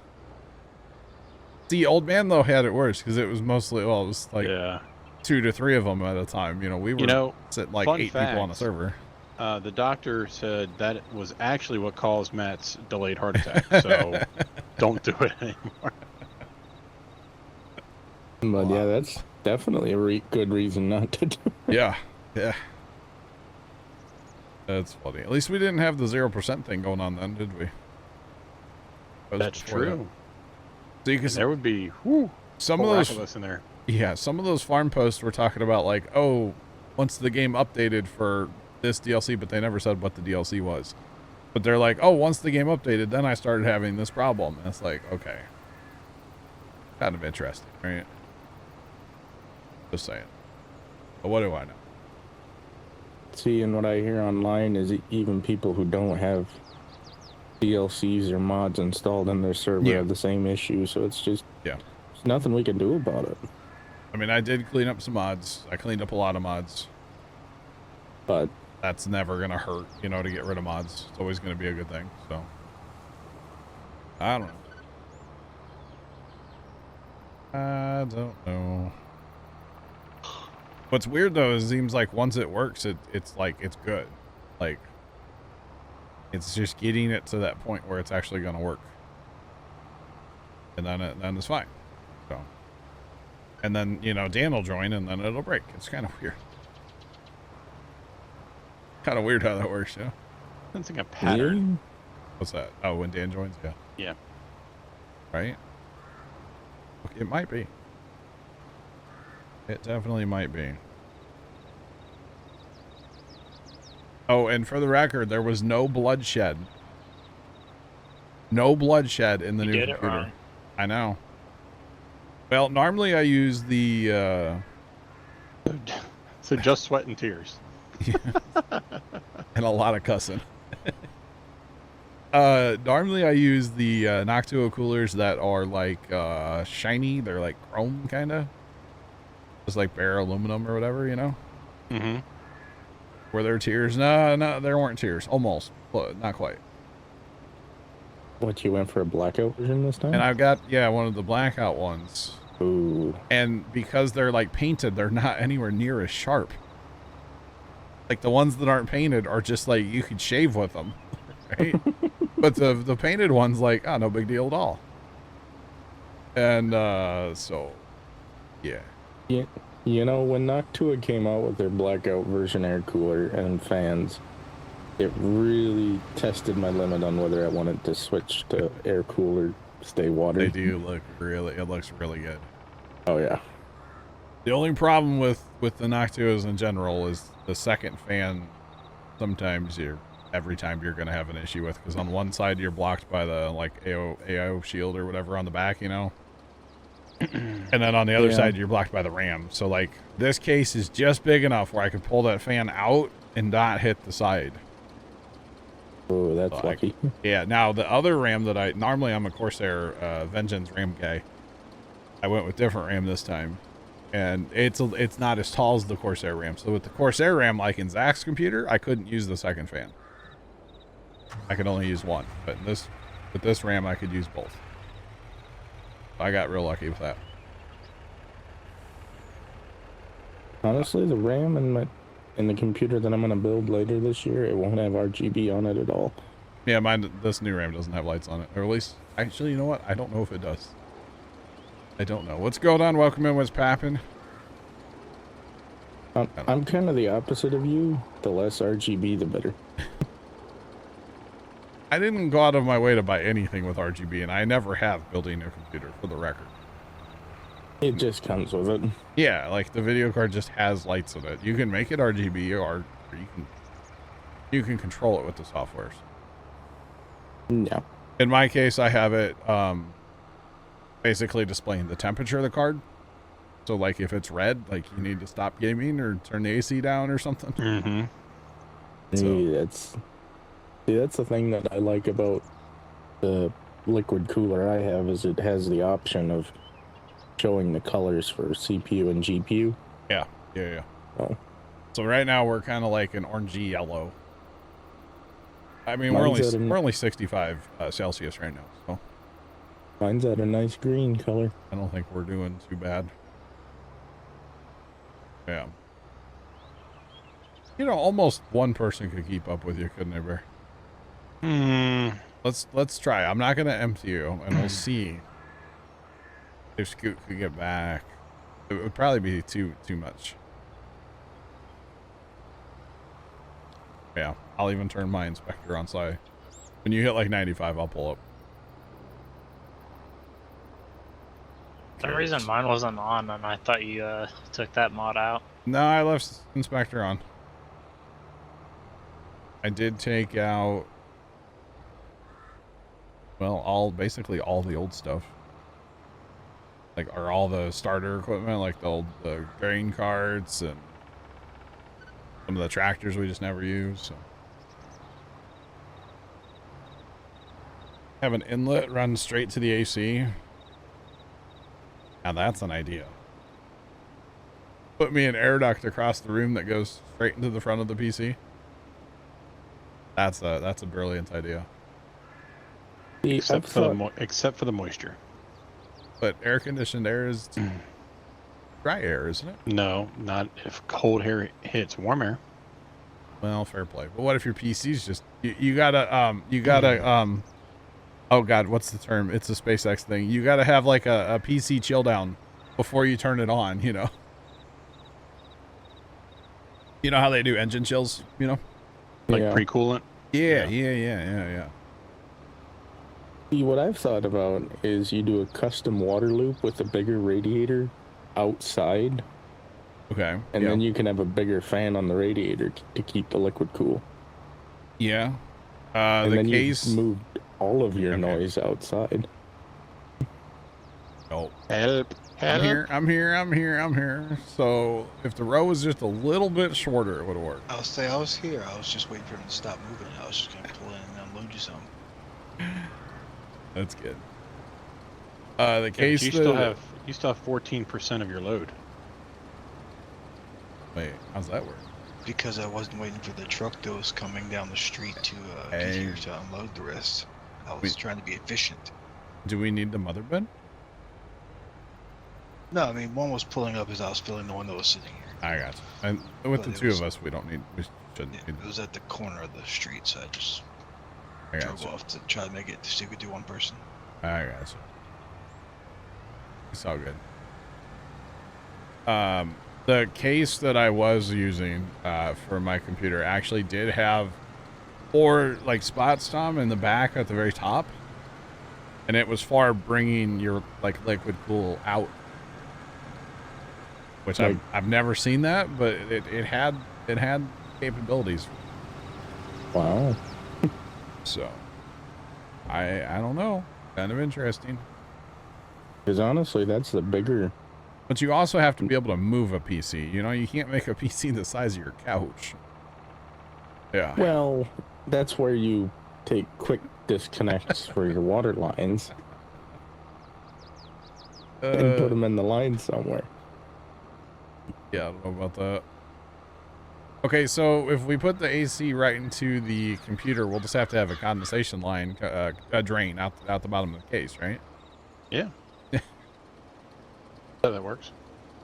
See, old man though had it worse because it was mostly, well, it was like 2 to 3 of them at a time. You know, we were sitting like 8 people on a server. The doctor said that was actually what caused Matt's delayed heart attack, so don't do it anymore. But yeah, that's definitely a good reason not to do it. Yeah, yeah. That's funny. At least we didn't have the 0% thing going on then, did we? That's true. So you can, there would be some of those in there. Yeah, some of those farm posts were talking about like, oh, once the game updated for this DLC, but they never said what the DLC was. But they're like, oh, once the game updated, then I started having this problem. And it's like, okay. Kind of interesting, right? Just saying. But what do I know? See, and what I hear online is even people who don't have DLCs or mods installed in their server have the same issue, so it's just there's nothing we can do about it. I mean, I did clean up some mods. I cleaned up a lot of mods. But that's never going to hurt, you know, to get rid of mods. It's always going to be a good thing, so. I don't know. I don't know. What's weird, though, is it seems like once it works, it's like, it's good. Like, it's just getting it to that point where it's actually going to work. And then it's fine. So. And then, you know, Dan will join and then it'll break. It's kind of weird. Kind of weird how that works, yeah. That's like a pattern. What's that? Oh, when Dan joins? Yeah. Yeah. Right? Okay, it might be. It definitely might be. Oh, and for the record, there was no bloodshed. No bloodshed in the new computer. Wrong. I know. Well, normally I use the So just sweat and tears. And a lot of cussing. Normally I use the Noctua coolers that are like shiny. They're like chrome kind of. Just like bare aluminum or whatever, you know? Mm-hmm. Were there tears? No, there weren't tears. Almost, but not quite. What, you went for a blackout version this time? And I've got, yeah, one of the blackout ones. Ooh. And because they're like painted, they're not anywhere near as sharp. Like the ones that aren't painted are just like you could shave with them, right? But the painted ones, like, oh, no big deal at all. And so, yeah. Yeah. You know, when Noctua came out with their blackout version air cooler and fans, it really tested my limit on whether I wanted to switch to air cooler, stay water. They do look really, it looks really good. Oh, yeah. The only problem with the Noctuas in general is the second fan. Sometimes every time you're going to have an issue with, because on one side you're blocked by the like AO shield or whatever on the back, you know, and then on the other side you're blocked by the RAM. So like this case is just big enough where I could pull that fan out and not hit the side. Oh, that's lucky. Yeah. Now the other RAM that I'm a Corsair Vengeance RAM guy. I went with different RAM this time. And it's not as tall as the Corsair RAM. So with the Corsair RAM, like in Zach's computer, I couldn't use the second fan. I could only use one. But with this RAM, I could use both. I got real lucky with that. Honestly, the RAM in the computer that I'm going to build later this year, it won't have RGB on it at all. Yeah, this new RAM doesn't have lights on it. Or at least, actually, you know what? I don't know if it does. I don't know. What's going on? Welcome in. What's poppin'? I'm kind of the opposite of you. The less RGB, the better. I didn't go out of my way to buy anything with RGB, and I never have building a computer, for the record. It just comes with it. Yeah, like the video card just has lights in it. You can make it RGB, or you can control it with the softwares. Yeah. In my case, I have it basically displaying the temperature of the card. So like if it's red, like you need to stop gaming or turn the AC down or something. Mm-hmm. So, that's the thing that I like about the liquid cooler I have, is it has the option of showing the colors for CPU and GPU. Yeah. Oh. So right now we're kind of like an orangey yellow. I mean, we're only 65 Celsius right now, so. Mine's at a nice green color. I don't think we're doing too bad. Yeah. You know, almost one person could keep up with you, couldn't they, Bear? Let's try. I'm not gonna empty you, and we'll see if Scoot could get back. It would probably be too much. Yeah, I'll even turn my inspector on, so when you hit like 95, I'll pull up. For some reason mine wasn't on, and I thought you took that mod out. No, I left inspector on. I did take out, well, basically all the old stuff. Like, are all the starter equipment, like the grain carts and some of the tractors we just never use. So. Have an inlet run straight to the AC. Now that's an idea. Put me an air duct across the room that goes straight into the front of the PC. That's a brilliant idea. Except for the moisture. But air conditioned air is dry air, isn't it? No, not if cold air hits warm air. Well, fair play. But what if your PC's just you gotta oh god, what's the term? It's a SpaceX thing. You gotta have like a PC chill down before you turn it on, you know. You know how they do engine chills, you know? Like pre-coolant? Yeah. See, what I've thought about is you do a custom water loop with a bigger radiator outside. Okay. And then you can have a bigger fan on the radiator to keep the liquid cool. Yeah. And the then case you've moved all of your noise outside. Oh. Help. I'm here. So if the row was just a little bit shorter, it would have worked. I was here. I was just waiting for him to stop moving. I was just gonna pull in and unload you some. That's good. The case. You still have 14% of your load. Wait, how's that work? Because I wasn't waiting for the truck that was coming down the street to get here to unload the rest. I was trying to be efficient. Do we need the mother bin? No, I mean, one was pulling up as I was filling the one that was sitting here. I got you. And with But the it two was- of us, we don't need. We shouldn't. Yeah, need it was at the corner of the street, so I just I got drove you. off to try to make it to see if we could do one person. I got you. It's all good. The case that I was using for my computer actually did have 4 like spots, Tom, in the back at the very top, and it was for bringing your like liquid cool out, which Like- I've never seen that, but it had capabilities. Wow. So I don't know, kind of interesting. Because honestly, that's the bigger. But you also have to be able to move a PC. You know, you can't make a PC the size of your couch. Yeah. Well, that's where you take quick disconnects for your water lines and put them in the line somewhere. Yeah, I don't know about that. Okay, so if we put the AC right into the computer, we'll just have to have a condensation line, a drain out the bottom of the case, right? Yeah. So that works.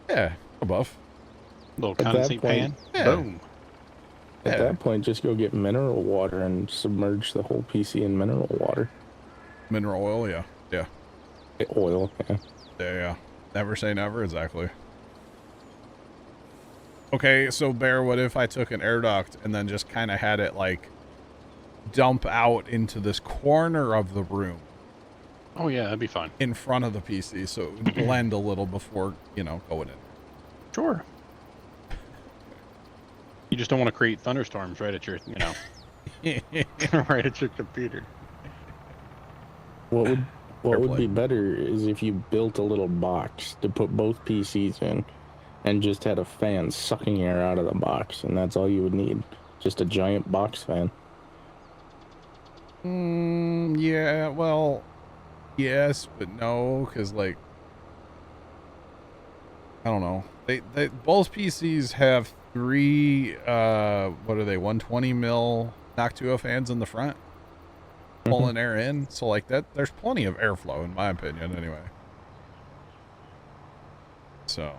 Yeah, above. Little At that condensate point- pan. Yeah. Boom. At Yeah. that point, just go get mineral water and submerge the whole PC in mineral water. Mineral oil, yeah. Yeah. Oil, yeah. Yeah. Never say never, exactly. Okay, so Bear, what if I took an air duct and then just kind of had it like dump out into this corner of the room Oh yeah, that'd be fine. in front of the PC so it would blend a little before, going in? Sure. You just don't want to create thunderstorms right at your, right at your computer. What would Fair be play. better is if you built a little box to put both PCs in and just had a fan sucking air out of the box, and that's all you would need. Just a giant box fan. Yeah, well, yes, but no, because, like, I don't know. They both PCs have 3, what are they, 120 mil Noctua fans in the front, pulling air in. So, like, there's plenty of airflow, in my opinion, anyway. So.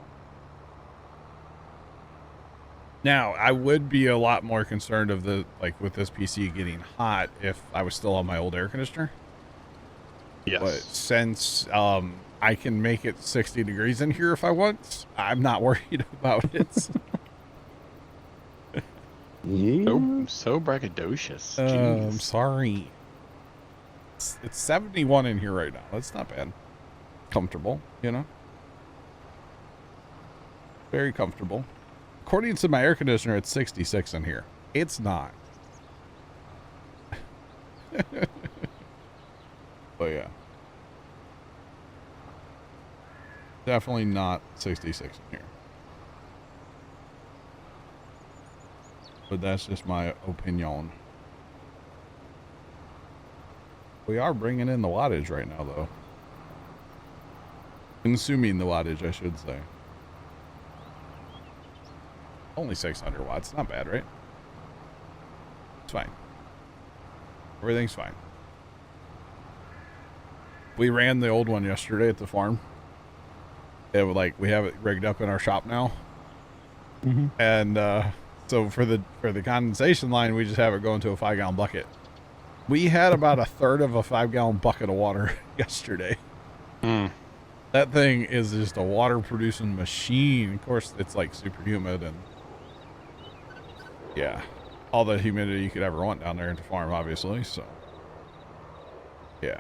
Now, I would be a lot more concerned of with this PC getting hot if I was still on my old air conditioner. Yes. But since I can make it 60 degrees in here if I want, I'm not worried about it. Yeah. So braggadocious. I'm Jeez. sorry. It's 71 in here right now. That's not bad. Comfortable, Very comfortable. According to my air conditioner, it's 66 in here. It's not. But yeah. Definitely not 66 in here. But that's just my opinion. We are bringing in the wattage right now, though. Consuming the wattage, I should say. Only 600 watts. Not bad, right? It's fine. Everything's fine. We ran the old one yesterday at the farm. We have it rigged up in our shop now. Mm-hmm. And so for the condensation line, we just have it go into a 5-gallon bucket. We had about a third of a 5-gallon bucket of water yesterday. Mm. That thing is just a water producing machine. Of course, it's like super humid and yeah, all the humidity you could ever want down there at the farm, obviously. So yeah,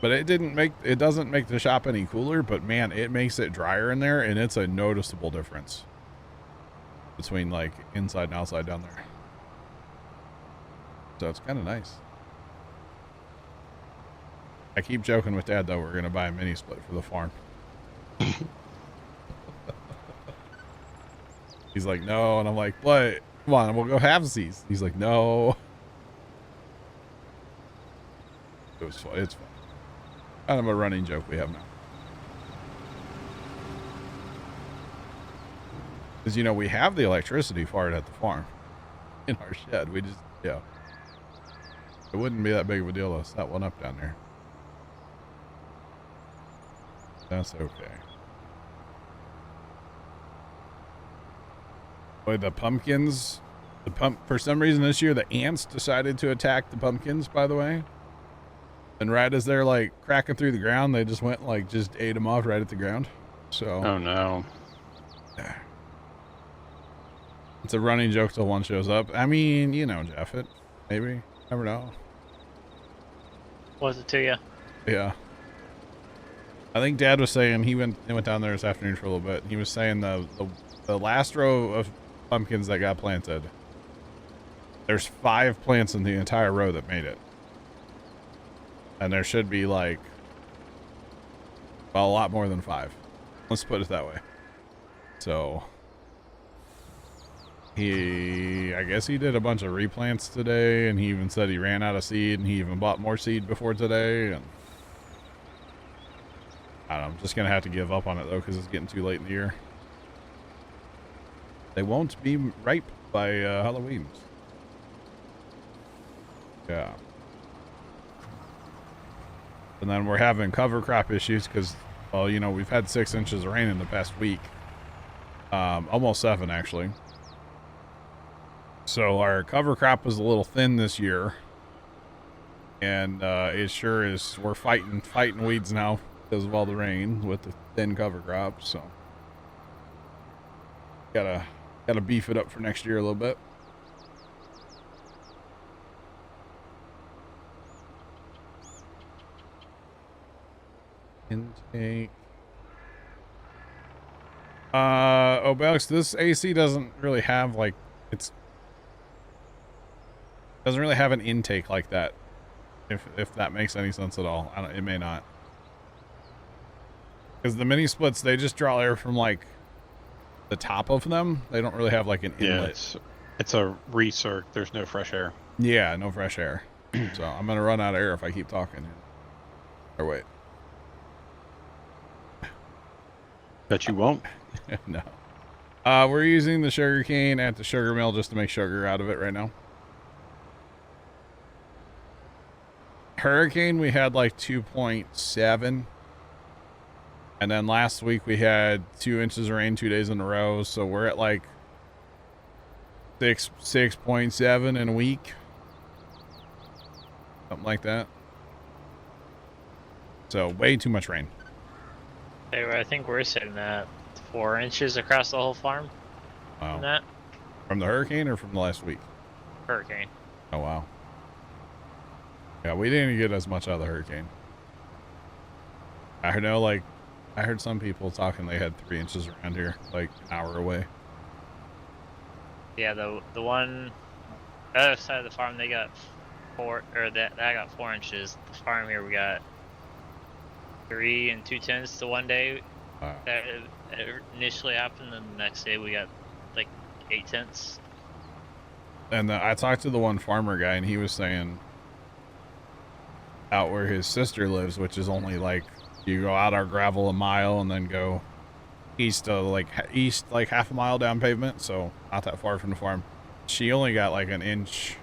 but it doesn't make the shop any cooler, but man, it makes it drier in there, and it's a noticeable difference between like inside and outside down there. So it's kind of nice. I keep joking with Dad, though, we're going to buy a mini split for the farm. He's like, no. And I'm like, what? Come on, we'll go halvesies. He's like, no. It was fun. It's fun. Kind of a running joke we have now. Because, we have the electricity for it at the farm. In our shed. We just, yeah. It wouldn't be that big of a deal to set one up down there. That's okay. Boy, the pumpkins, for some reason this year, the ants decided to attack the pumpkins, by the way. And right as they're like cracking through the ground, they just went and like just ate them off right at the ground. So. Oh no. Yeah. It's a running joke till one shows up. I mean, you know, Jeff, it maybe. Never know. Was it to you? Yeah. I think Dad was saying he went down there this afternoon for a little bit. He was saying the last row of pumpkins that got planted, there's 5 plants in the entire row that made it. And there should be like, well, a lot more than 5. Let's put it that way. So I guess he did a bunch of replants today, and he even said he ran out of seed, and he even bought more seed before today. And I don't know, I'm just gonna have to give up on it though, because it's getting too late in the year. They won't be ripe by Halloween. Yeah. And then we're having cover crop issues because, well, you know, we've had 6 inches of rain in the past week. Almost 7 actually. So our cover crop was a little thin this year. And it sure is, we're fighting weeds now because of all the rain with the thin cover crop. So gotta beef it up for next year a little bit. Intake. Oh, Belix, this AC doesn't really have like, doesn't really have an intake like that. If that makes any sense at all. It may not. Because the mini splits, they just draw air from like the top of them. They don't really have like an inlet. Yeah, it's a recirc. There's no fresh air. Yeah, no fresh air. So I'm gonna run out of air if I keep talking. Or wait. Bet you won't. No. We're using the sugar cane at the sugar mill just to make sugar out of it right now. Hurricane, we had like 2.7. And then last week we had 2 inches of rain 2 days in a row. So we're at like 6.7 in a week. Something like that. So way too much rain. I think we're sitting at 4 inches across the whole farm. Wow. From that From the hurricane or from the last week? hurricane. Oh, wow. Yeah, we didn't get as much out of the hurricane. I heard some people talking they had 3 inches around here, like an hour away. Yeah, the other side of the farm, they got 4, or that got 4 inches. The farm here, we got 3 2/10 to one day. Wow. That initially happened, and the next day we got like 8/10. And I talked to the one farmer guy, and he was saying out where his sister lives, which is only like, you go out our gravel a mile and then go east like half a mile down pavement, so not that far from the farm. She only got like an inch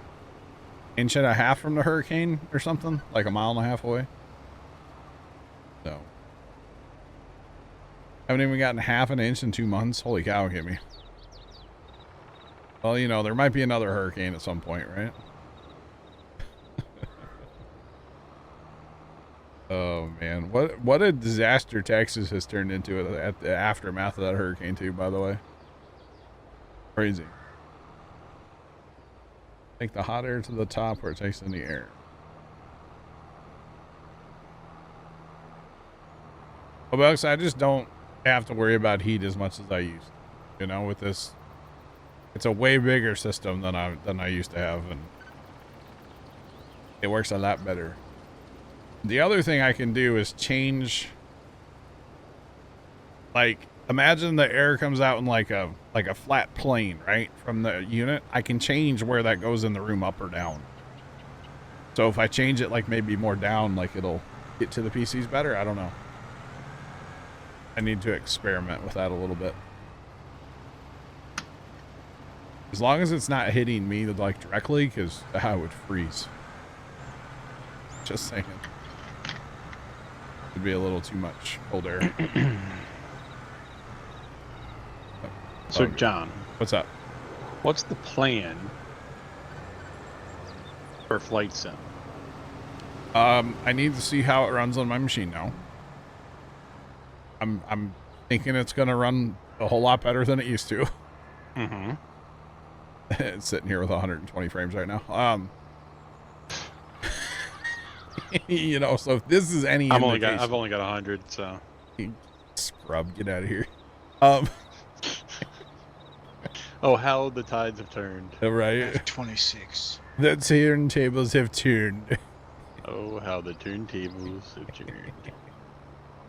and a half from the hurricane or something, like a mile and a half away. So haven't even gotten half an inch in 2 months. Holy cow, get me. Well, you know, there might be another hurricane at some point, right? Oh man, what a disaster Texas has turned into at the aftermath of that hurricane too, by the way. Crazy. Take the hot air to the top where it takes in the air. Well, Bucks, I just don't have to worry about heat as much as I used to. You know, with this, it's a way bigger system than I used to have, and it works a lot better. The other thing I can do is change, like, imagine the air comes out in like a flat plane, right, from the unit. I can change where that goes in the room, up or down. So if I change it like maybe more down, like it'll get to the PCs better. I don't know. I need to experiment with that a little bit. As long as it's not hitting me like directly, because I would freeze. Just saying. It'd be a little too much cold air. So, Okay. John, What's up? what's the plan for Flight Sim? I need to see how it runs on my machine now. I'm thinking it's gonna run a whole lot better than it used to. Mm-hmm. It's sitting here with 120 frames right now. You know, so if this is any I've indication, only got 100, so. scrub, get out of here. Oh, how the tides have turned. Right. 26. The turntables have turned. Oh, how the turntables have turned.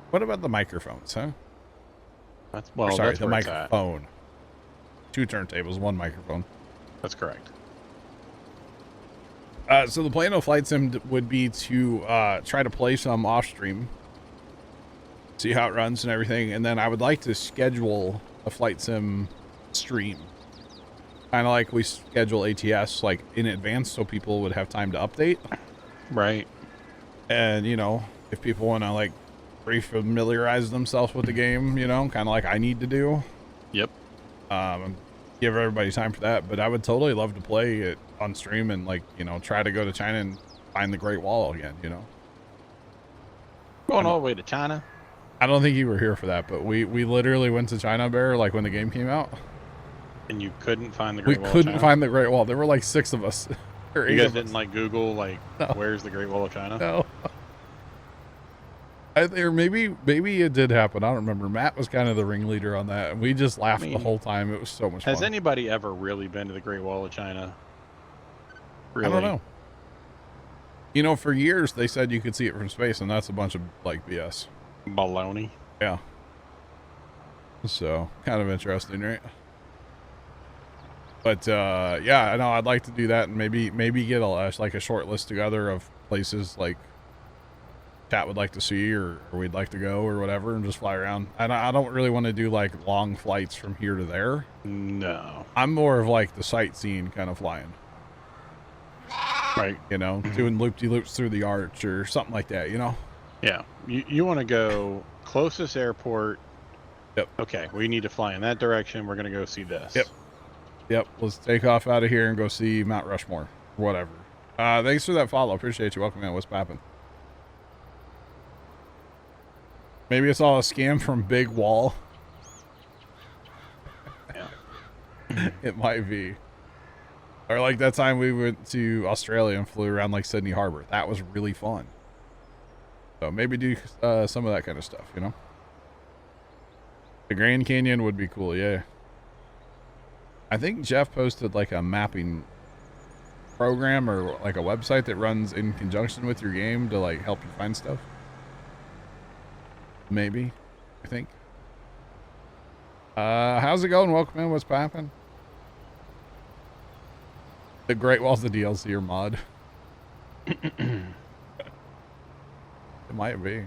What about the microphones, huh? That's Or well. sorry, That's the where it's at. microphone. 2 turntables, 1 microphone. That's correct. So the plan of Flight Sim would be to try to play some off stream, see how it runs and everything, and then I would like to schedule a Flight Sim stream, kind of like we schedule ATS, like in advance, so people would have time to update. Right. And you know, if people want to like refamiliarize themselves with the game, you know, kind of like I need to do. Yep. Give everybody time for that, but I would totally love to play it on stream and like, you know, try to go to China and find the Great Wall again, you know. Going all the way to China. I don't think you were here for that, but we literally went to China Bear like when the game came out. And you couldn't find the We Great Wall of couldn't China? find the Great Wall. There were like 6 of us. Or You 8 guys of didn't us. like Google like No. where's the Great Wall of China? No. Or maybe it did happen. I don't remember. Matt was kind of the ringleader on that, and we just laughed the whole time. It was so much Has fun. anybody ever really been to the Great Wall of China? Really? I don't know. You know, for years they said you could see it from space, and that's a bunch of like BS. Baloney. Yeah. So kind of interesting, right? But yeah, I know I'd like to do that, and maybe get like a short list together of places like Chat would like to see or we'd like to go or whatever, and just fly around. And I don't really want to do like long flights from here to there. No. I'm more of like the sightseeing kind of flying. Right. You know, doing loop-de-loops through the arch or something like that, you know? Yeah. You want to go closest airport. Yep. Okay, we need to fly in that direction. We're going to go see this. Yep. Let's take off out of here and go see Mount Rushmore or whatever. Thanks for that follow. Appreciate you. Welcome in. What's poppin'? Maybe it's all a scam from Big Wall. Yeah. It might be. Or like that time we went to Australia and flew around like Sydney Harbor. That was really fun. So maybe do some of that kind of stuff, you know? The Grand Canyon would be cool, yeah. I think Jeff posted like a mapping program or like a website that runs in conjunction with your game to like help you find stuff. Maybe, I think. How's it going? Welcome in. What's poppin'? The Great Wall's the DLC or mod. It might be.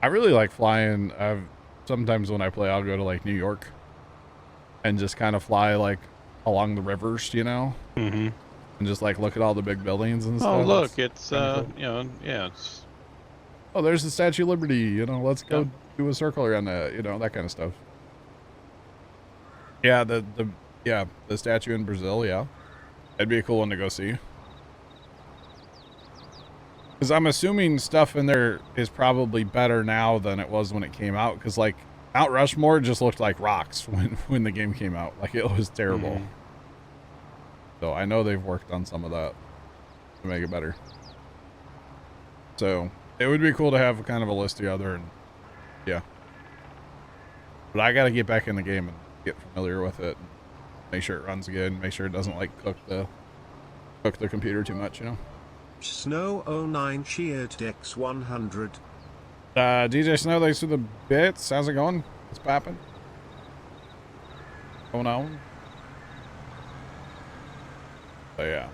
I really like flying. Sometimes when I play, I'll go to like New York and just kind of fly like along the rivers, you know, Mm-hmm. and just like look at all the big buildings and stuff. Oh, look, It's it's kinda cool. you know, yeah, it's Oh, there's the Statue of Liberty. You know, let's go Yeah. do a circle around that. You know, that kind of stuff. Yeah, the statue in Brazil. Yeah, that'd be a cool one to go see. Because I'm assuming stuff in there is probably better now than it was when it came out. Because like Mount Rushmore just looked like rocks when the game came out. Like it was terrible. Mhm. So I know they've worked on some of that to make it better. So it would be cool to have kind of a list together, and yeah. But I got to get back in the game and get familiar with it, and make sure it runs good, and make sure it doesn't like cook the computer too much, you know. Snow 09 cheered Dex 100. DJ Snow, thanks for the bits. How's it going? What's poppin'? Going on? But yeah.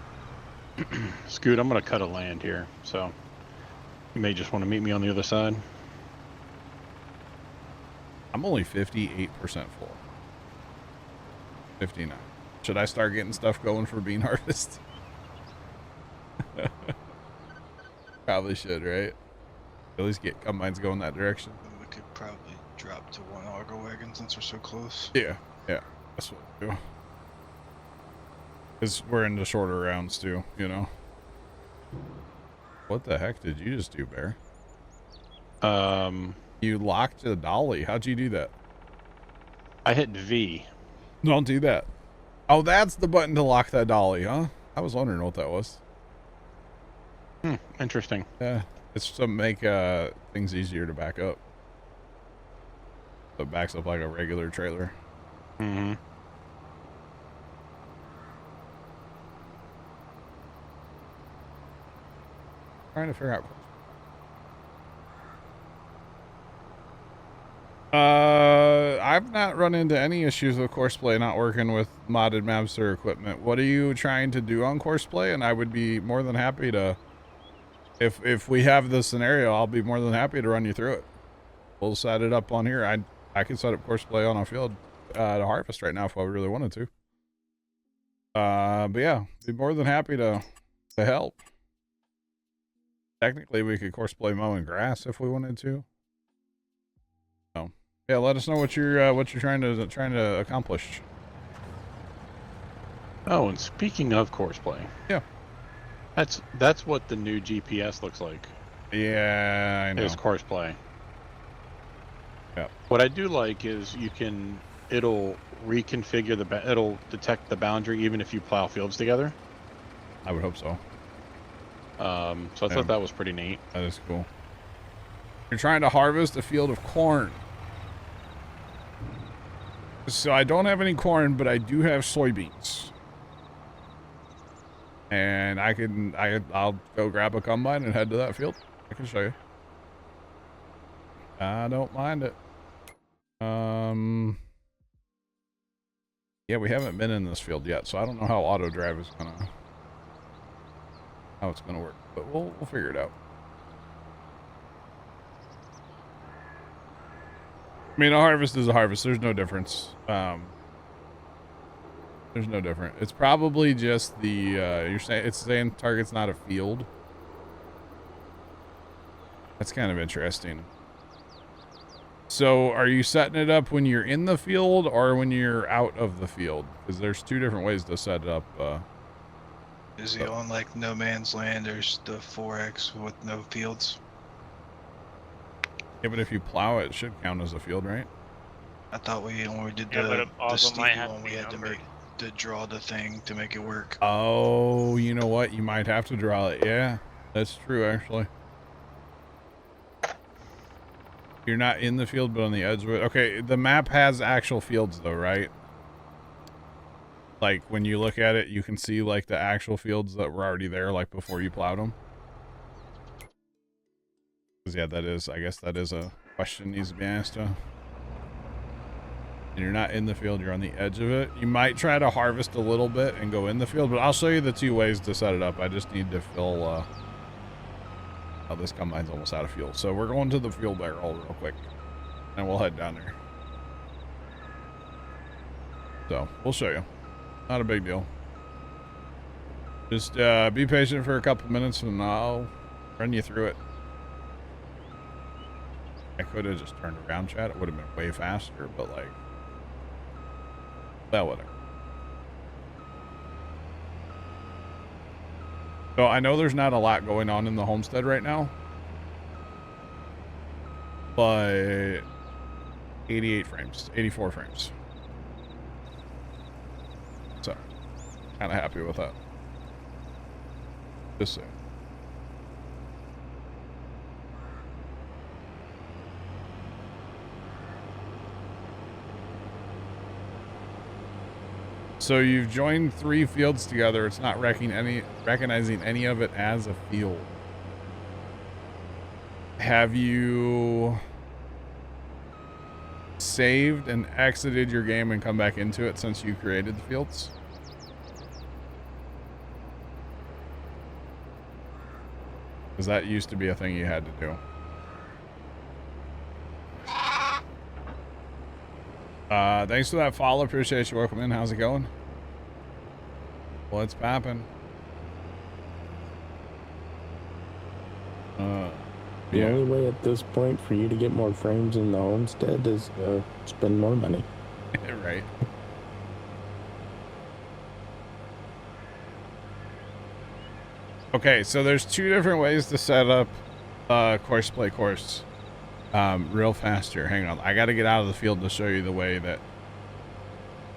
Scoot, I'm gonna cut a land here, so you may just want to meet me on the other side. I'm only 58% full. 59. Should I start getting stuff going for bean harvest? probably should, right? At least get combines going that direction. We could probably drop to one auger wagon since we're so close. Yeah, that's what we do. Because we're into shorter rounds too, you know. What the heck did you just do, Bear? You locked the dolly. How'd you do that? I hit V. Don't do that. Oh, that's the button to lock that dolly, huh? I was wondering what that was. Interesting. Yeah, it's to make things easier to back up. So it backs up like a regular trailer. Mm-hmm. Trying to figure out. I've not run into any issues with Courseplay not working with modded maps or equipment. What are you trying to do on Courseplay? And I would be more than happy to, if we have the scenario, I'll be more than happy to run you through it. We'll set it up on here. I can set up Courseplay on a field to harvest right now if I really wanted to. But yeah, be more than happy to help. Technically, we could Courseplay mowing grass if we wanted to. So yeah, let us know what you're trying to accomplish. Oh, and speaking of Courseplay, yeah, that's what the new GPS looks like. Yeah, I know. Is Courseplay. Yeah. What I do like is it'll reconfigure it'll detect the boundary even if you plow fields together. I would hope so. So I thought that was pretty neat. That is cool. You're trying to harvest a field of corn. So I don't have any corn, but I do have soybeans. And I'll go grab a combine and head to that field. I can show you. I don't mind it. Yeah, we haven't been in this field yet, so I don't know how auto drive is how it's gonna work, but we'll figure it out. I mean, a harvest is a harvest. There's no difference. There's no different. It's probably just the it's saying target's not a field. That's kind of interesting. So, are you setting it up when you're in the field or when you're out of the field? Because there's two different ways to set it up. Is he on like no man's land or the 4X with no fields? Yeah, but if you plow it, it should count as a field, right? I thought when we did Yeah, but the it also Stevie might have one, to we be had to numbered. draw the thing to make it work. Oh, you know what? You might have to draw it. Yeah, that's true, actually. You're not in the field, but on the edge of it. Okay, the map has actual fields, though, right? Like, when you look at it, you can see, like, the actual fields that were already there, like, before you plowed them. Because, yeah, I guess that is a question needs to be asked. And you're not in the field, you're on the edge of it. You might try to harvest a little bit and go in the field, but I'll show you the two ways to set it up. I just need to fill, oh, this combine's almost out of fuel. So we're going to the fuel barrel real quick, and we'll head down there. So, we'll show you. Not a big deal. Just be patient for a couple minutes, and I'll run you through it. I could have just turned around, chat. It would have been way faster, but like, well, whatever. So I know there's not a lot going on in the homestead right now, but 88 frames, 84 frames. So, kind of happy with that. Just saying. So you've joined 3 fields together. It's not recognizing any of it as a field. Have you saved and exited your game and come back into it since you created the fields? Because that used to be a thing you had to do. Thanks for that follow. Appreciate you. Welcome in. How's it going? What's poppin'? The Yeah. only way at this point for you to get more frames in the homestead is spend more money. Right. Okay, so there's two different ways to set up course play course real fast here. Hang on. I got to get out of the field to show you the way that...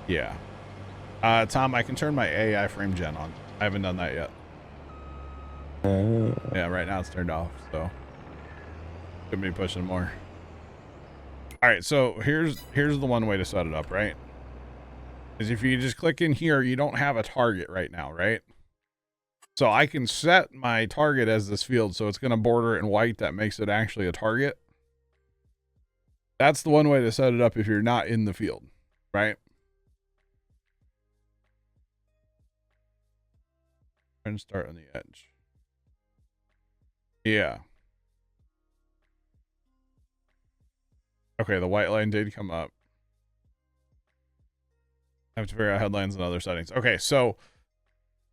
Yeah. Tom, I can turn my AI frame gen on. I haven't done that yet. Yeah, right now it's turned off, so... Could be pushing more. Alright, so here's the one way to set it up, right? Is if you just click in here, you don't have a target right now, right? So I can set my target as this field, so it's going to border it in white. That makes it actually a target. That's the one way to set it up if you're not in the field, right? And start on the edge. Yeah. Okay, the white line did come up. I have to figure out headlines and other settings. Okay, so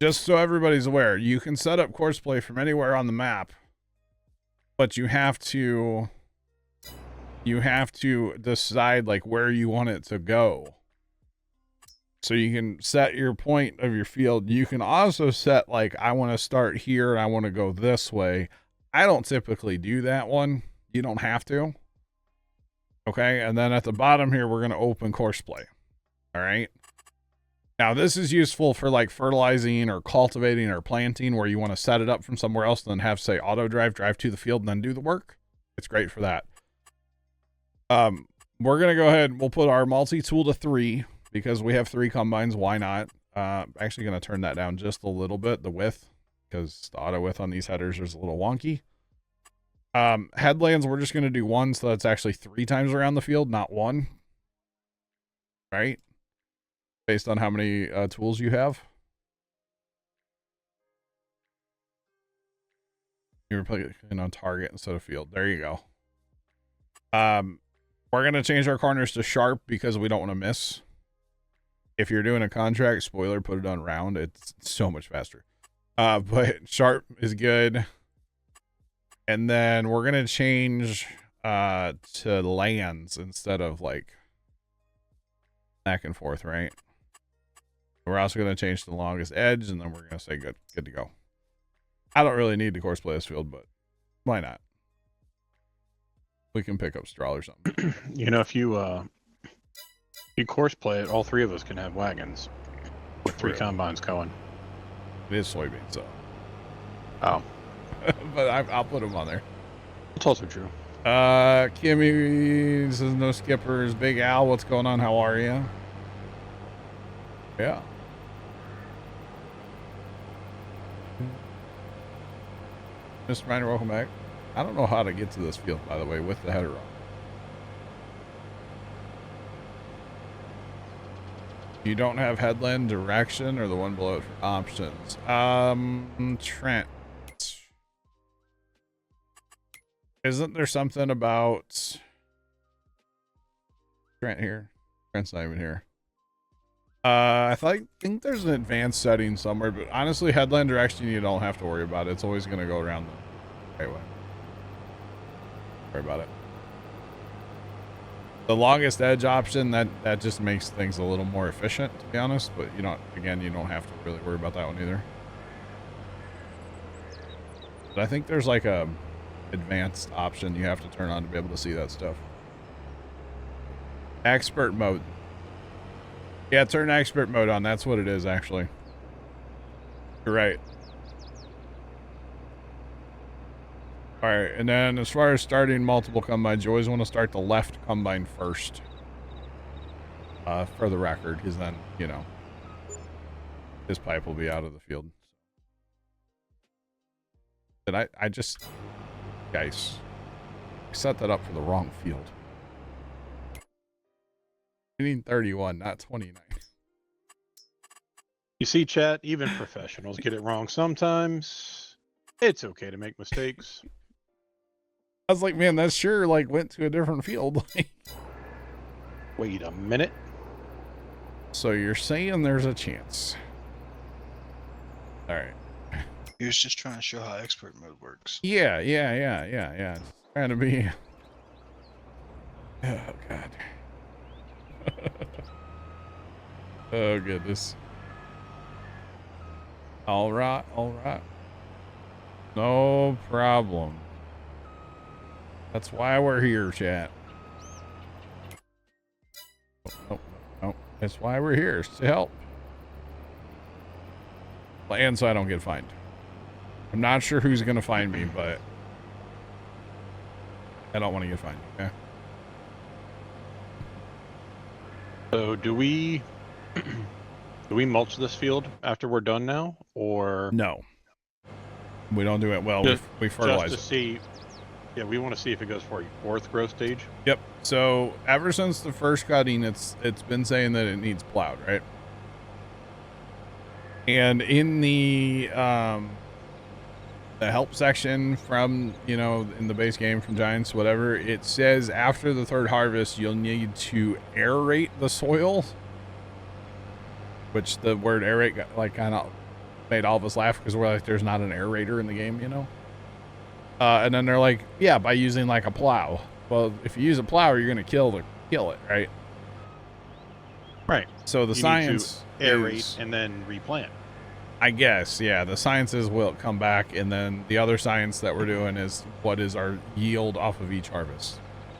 just so everybody's aware, you can set up course play from anywhere on the map, but you have to decide like where you want it to go. So you can set your point of your field. You can also set like, I want to start here and I want to go this way. I don't typically do that one. You don't have to. Okay, and then at the bottom here, we're going to open course play. All right. Now, this is useful for like fertilizing or cultivating or planting where you want to set it up from somewhere else and then have, say, auto drive to the field and then do the work. It's great for that. We're going to go ahead and we'll put our multi-tool to 3 because we have 3 combines. Why not? Actually going to turn that down just a little bit, the width, because the auto width on these headers is a little wonky. Headlands, we're just going to do 1, so that's actually 3 times around the field, not 1. Right? Based on how many tools you have. You're putting on target instead of field. There you go. We're going to change our corners to sharp because we don't want to miss. If you're doing a contract, spoiler, put it on round. It's so much faster. But sharp is good. And then we're going to change to lands instead of like back and forth, right? We're also going to change to the longest edge, and then we're going to say good to go. I don't really need to course play this field, but why not? We can pick up straw or something. You know, if you course play it, all 3 of us can have wagons with 3 combines going. It is soybeans, so. Oh. But I'll put them on there. It's also true. Kimmy says no skippers. Big Al, what's going on? How are you? Yeah. Mr. Miner, welcome back. I don't know how to get to this field, by the way, with the header on. You don't have headland direction or the one below it for options. Trent. Isn't there something about Trent here? Trent's not even here. I think there's an advanced setting somewhere, but honestly, headland direction, you don't have to worry about it. It's always going to go around the right way. Worry about it. The longest edge option, that just makes things a little more efficient, to be honest, but you don't have to really worry about that one either. But I think there's like a advanced option you have to turn on to be able to see that stuff. Expert mode. Yeah, turn expert mode on. That's what it is, actually. You're right. All right, and then as far as starting multiple combines, you always want to start the left combine first. For the record, because then, you know, this pipe will be out of the field. Did I just... Guys, I set that up for the wrong field. I need 31, not 29. You see, chat, even professionals get it wrong sometimes. It's okay to make mistakes. I was like, man, that sure like went to a different field. Wait a minute. So you're saying there's a chance. All right. He was just trying to show how expert mode works. Yeah. It's trying to be. Oh God. Oh goodness. All right. No problem. That's why we're here, chat. No. That's why we're here, is to help. And so I don't get fined. I'm not sure who's gonna find me, but I don't want to get fined. Okay. So do we mulch this field after we're done now, or No. We don't do it. Well, we fertilize just to see? Yeah, we want to see if it goes for a fourth growth stage. Yep. So ever since the first cutting, it's been saying that it needs plowed, right? And in the help section from, in the base game from Giants, whatever, it says after the third harvest, you'll need to aerate the soil, which the word aerate got, kind of made all of us laugh because we're like, there's not an aerator in the game, and then they're like, yeah, by using a plow. Well, if you use a plow, you're going to kill it, right? Right. So the science aerate and then replant. I guess, yeah. The sciences will come back, and then the other science that we're doing is what is our yield off of each harvest.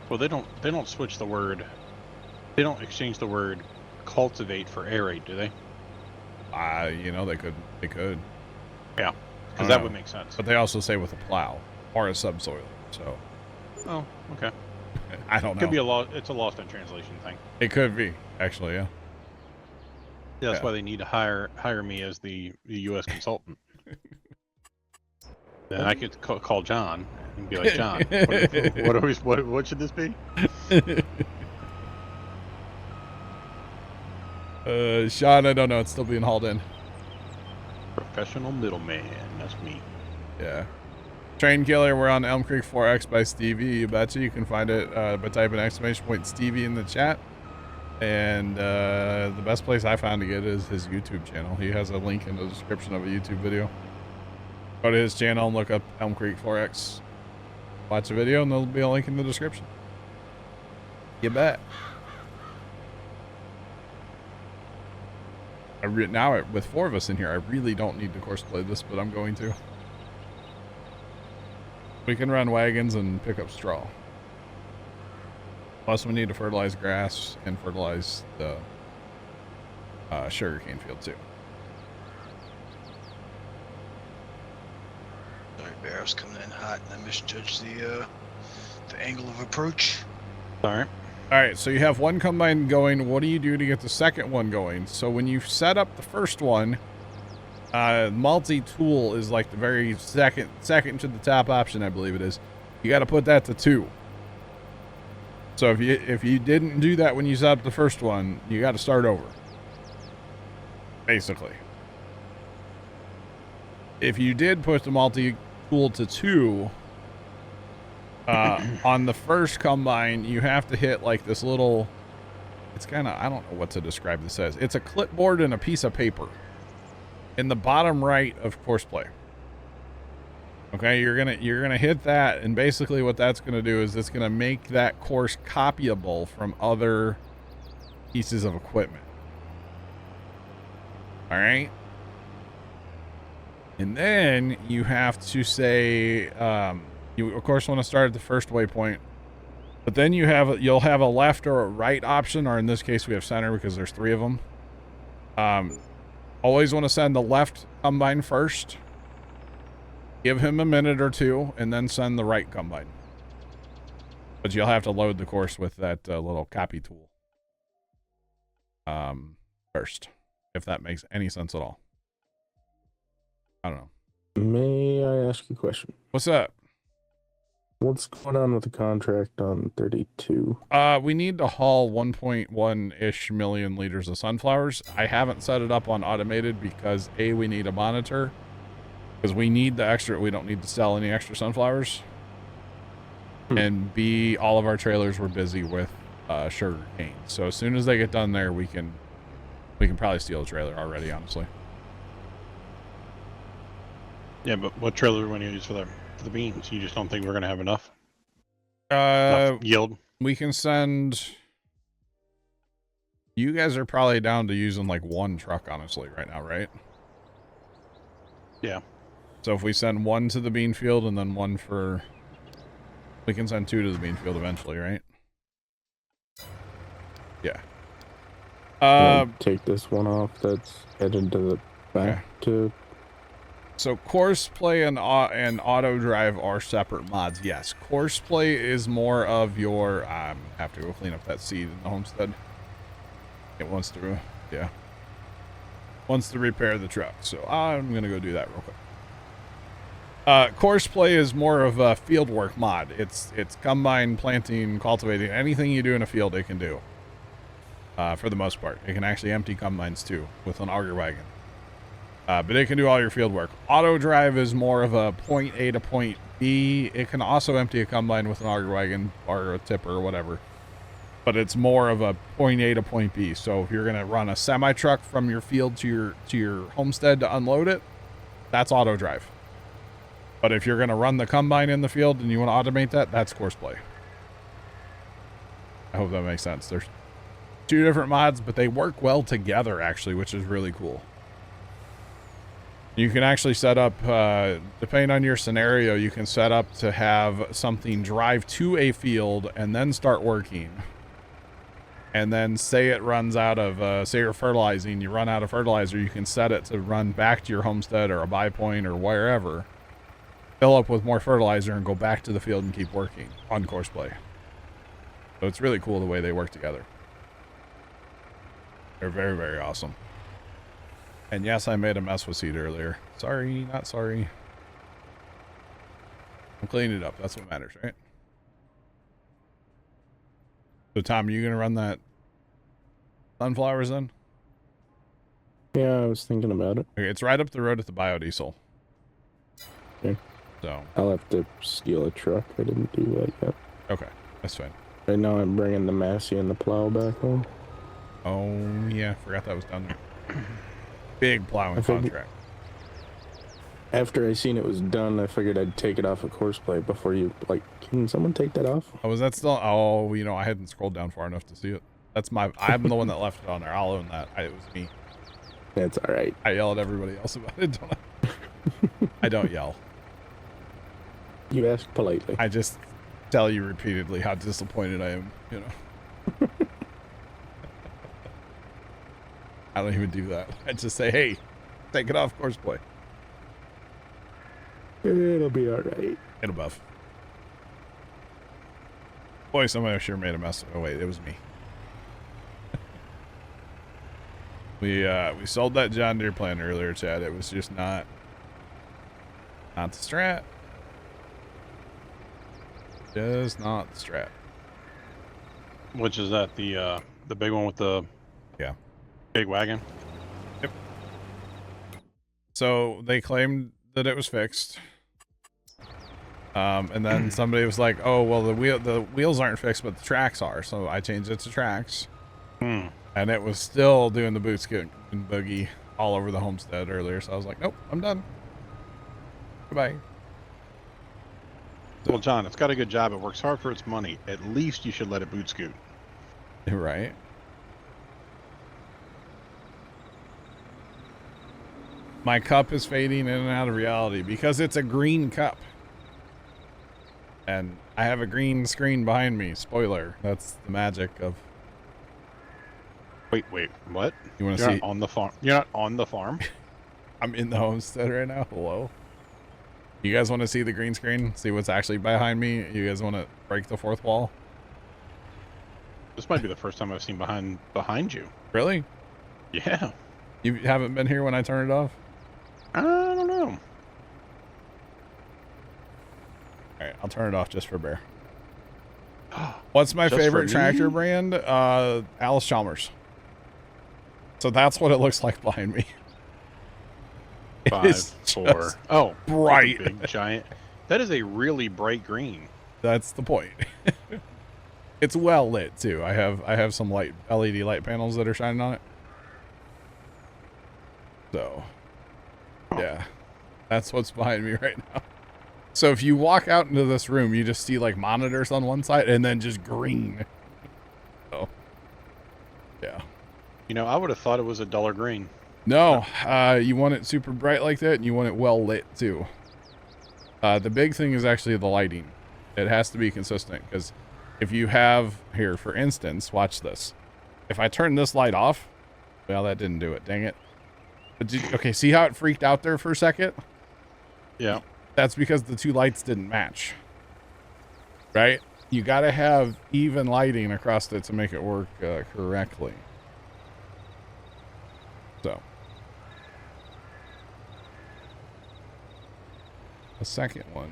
Well, they don't switch the word. They don't exchange the word cultivate for aerate, do they? They could. Yeah, because that would make sense. But they also say with a plow or a subsoil. So. Oh, okay. I don't know. Could be it's a lost in translation thing. It could be, actually, yeah. Yeah, that's why they need to hire me as the U.S. consultant. Then I could call John and be like, John, what should this be? Sean, I don't know. It's still being hauled in. Professional middleman. That's me. Yeah. Train Killer, we're on Elm Creek 4X by Stevie. You betcha. You can find it by typing ! Stevie in the chat. And the best place I found to get is his YouTube channel. He has a link in the description of a YouTube video. Go to his channel and look up Elm Creek 4X. Watch the video and there'll be a link in the description. You bet. Now, with 4 of us in here, I really don't need to course play this, but I'm going to. We can run wagons and pick up straw. Plus, we need to fertilize grass and fertilize the sugarcane field, too. Sorry, Bear, I was coming in hot and I misjudged the angle of approach. All right, so you have one combine going. What do you do to get the second one going? So when you set up the first one, multi-tool is like the very second to the top option, I believe it is. You got to put that to 2. So if you didn't do that when you set up the first one, you got to start over. Basically. If you did put the multi-tool to 2, on the first combine, you have to hit this little, it's kind of, I don't know what to describe this as. It's a clipboard and a piece of paper in the bottom right of course play. Okay, you're gonna hit that, and basically what that's gonna do is it's gonna make that course copyable from other pieces of equipment. All right, and then you have to say, you of course want to start at the first waypoint, but then you'll have a left or a right option, or in this case we have center because there's 3 of them. Always want to send the left combine first. Give him a minute or 2, and then send the right combine. But you'll have to load the course with that little copy tool first, if that makes any sense at all. I don't know. May I ask you a question? What's up? What's going on with the contract on 32? We need to haul 1.1-ish million liters of sunflowers. I haven't set it up on automated because A, we need a monitor. Because we need the extra, we don't need to sell any extra sunflowers. And B, all of our trailers were busy with sugar cane. So as soon as they get done there, we can probably steal a trailer already, honestly. Yeah, but what trailer are we going to use for the beans? You just don't think we're going to have enough? Uh, yield? we can send... You guys are probably down to using like one truck, honestly, right now, right? Yeah. So if we send one to the bean field and then one for... We can send two to the bean field eventually, right? Yeah. Take this one off that's headed to the back to... So Courseplay and Auto Drive are separate mods, yes. Courseplay is more of your... have to go clean up that seed in the homestead. It wants to... Yeah. Wants to repair the truck, so I'm gonna go do that real quick. Courseplay is more of a fieldwork mod. It's combine, planting, cultivating. Anything you do in a field, it can do. For the most part. It can actually empty combines too, with an auger wagon. But it can do all your field work. Auto Drive is more of a point A to point B. It can also empty a combine with an auger wagon or a tipper or whatever. But it's more of a point A to point B. So if you're going to run a semi-truck from your field to your homestead to unload it, that's Auto Drive. But if you're going to run the combine in the field and you want to automate that, that's Courseplay. I hope that makes sense. There's two different mods, but they work well together, actually, which is really cool. You can actually set up, depending on your scenario, you can set up to have something drive to a field and then start working. And then say it runs out of, say you're fertilizing, you run out of fertilizer, you can set it to run back to your homestead or a buy point or wherever. Fill up with more fertilizer and go back to the field and keep working on Courseplay. So it's really cool the way they work together. They're very, very awesome. And yes, I made a mess with seed earlier. Sorry, not sorry. I'm cleaning it up. That's what matters, right? So Tom, you gonna run that sunflowers then? Yeah, I was thinking about it. Okay, it's right up the road at the biodiesel. Okay. So I'll have to steal a truck. I didn't do that yet. okay, that's fine. Right now I'm bringing the Massey and the Plow back home. Oh yeah, forgot that was done there. Big plowing contract. After I seen it was done, I figured I'd take it off of Courseplay before you, like, can someone take that off? Oh, was that still? Oh, you know, I hadn't scrolled down far enough to see it. That's my, I'm the one that left it on there. I'll own that. It was me. That's all right. I yell at everybody else about it, don't I? I don't yell. You ask politely. I just tell you repeatedly how disappointed I am, you know. I don't even do that. I just say, hey, take it off Courseplay. It'll be all right. It'll buff. Boy, somebody sure made a mess. Oh wait, it was me. We sold that John Deere plant earlier, Chad. It was just not the strat. Just not the strat. Which is that the big one with the big wagon? Yep. So they claimed that it was fixed. And then somebody was like, "Oh, well, the wheels aren't fixed, but the tracks are." So I changed it to tracks. And it was still doing the boot skip and boogie all over the homestead earlier. So I was like, "Nope, I'm done. Goodbye." Well, John, it's got a good job. It works hard for its money. At least you should let it boot scoot. Right. My cup is fading in and out of reality because it's a green cup. And I have a green screen behind me. Spoiler. That's the magic of... Wait, what? You want to You're see... not on the farm. You're not on the farm? I'm in the homestead right now. Hello. You guys want to see the green screen? See what's actually behind me? You guys want to break the fourth wall? This might be the first time I've seen behind you. Really? Yeah. You haven't been here when I turn it off? I don't know. Alright, I'll turn it off just for Bear. What's my Just favorite for tractor me? brand? Alice Chalmers. So that's what it looks like behind me. It 5, is 4. just Oh, bright. that's a big giant. That is a really bright green. That's the point. It's well lit too. I have some light LED light panels that are shining on it. So, yeah. That's what's behind me right now. So if you walk out into this room, you just see like monitors on one side and then just green. Oh, yeah. You know, I would have thought it was a duller green. No, you want it super bright like that, and you want it well lit too. The big thing is actually the lighting. It has to be consistent, because if you have, here, for instance, watch this. If I turn this light off, well, that didn't do it, dang it. But okay, see how it freaked out there for a second? Yeah. That's because the two lights didn't match. Right? You got to have even lighting across it to make it work correctly. So. The second one.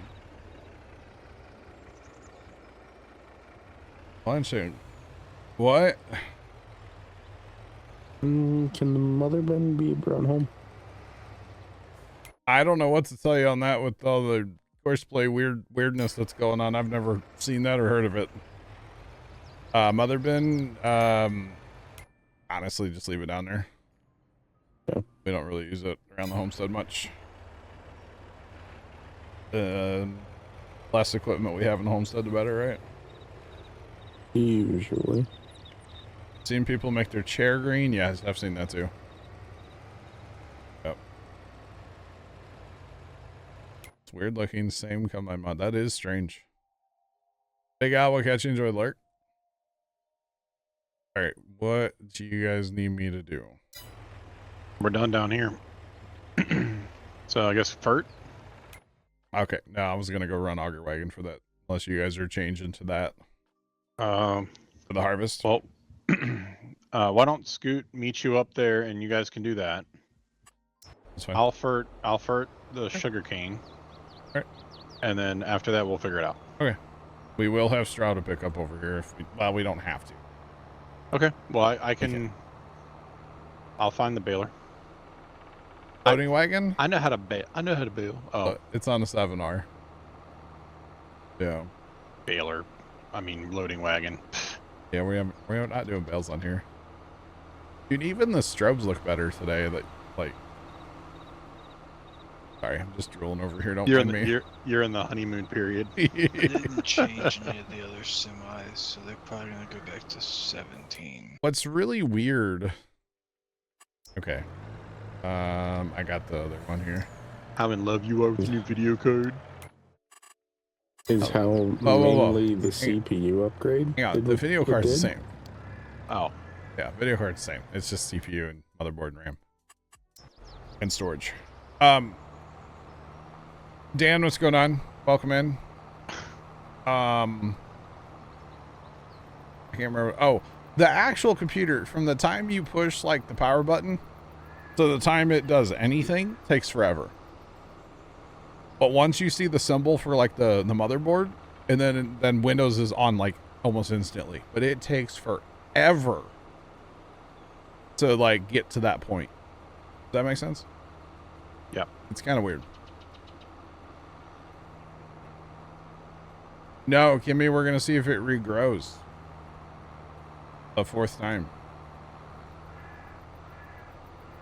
Lunching. What? Can the mother bin be brought home? I don't know what to tell you on that with all the horseplay weirdness that's going on. I've never seen that or heard of it. Mother bin, honestly, just leave it down there. Yeah. We don't really use it around the homestead much. Less equipment we have in the homestead, the better, right? Usually. Seen people make their chair green? Yes, I've seen that too. Yep. It's weird looking, same come my mod. That is strange. Big Al, what catch you enjoyed, Lurk? Alright, what do you guys need me to do? We're done down here. So I guess Fert? Okay, no, I was gonna go run Auger Wagon for that. Unless you guys are changing to that. For the harvest. Well, why don't Scoot meet you up there and you guys can do that. That's fine. I'll fert the sugar cane. Alright. And then after that we'll figure it out. Okay. We will have straw to pick up over here if we, well, we don't have to. Okay. Well, I can. Okay. I'll find the baler. Loading wagon? I know how to bail. I know how to bail. Oh, It's on a 7R. Yeah. baler. I mean, loading wagon. Yeah, we're not doing bales on here. Dude, even the strobes look better today. That like, sorry, I'm just drooling over here. Don't mind me. You're in the honeymoon period. I didn't change any of the other semis, so they're probably gonna go back to 17. What's really weird? Okay, I got the other one here. How in love you are with your new video card. Is how mainly the CPU upgrade? Hang on, the video card's the same. Oh. Yeah, video card's the same. It's just CPU and motherboard and RAM. And storage. Dan, what's going on? Welcome in. I can't remember. Oh, the actual computer, from the time you push like the power button to the time it does anything, takes forever. But once you see the symbol for like the motherboard, and then Windows is on like almost instantly. But it takes forever to like get to that point. Does that make sense? Yeah. It's kind of weird. No, Kimmy, we're gonna see if it regrows. A fourth time.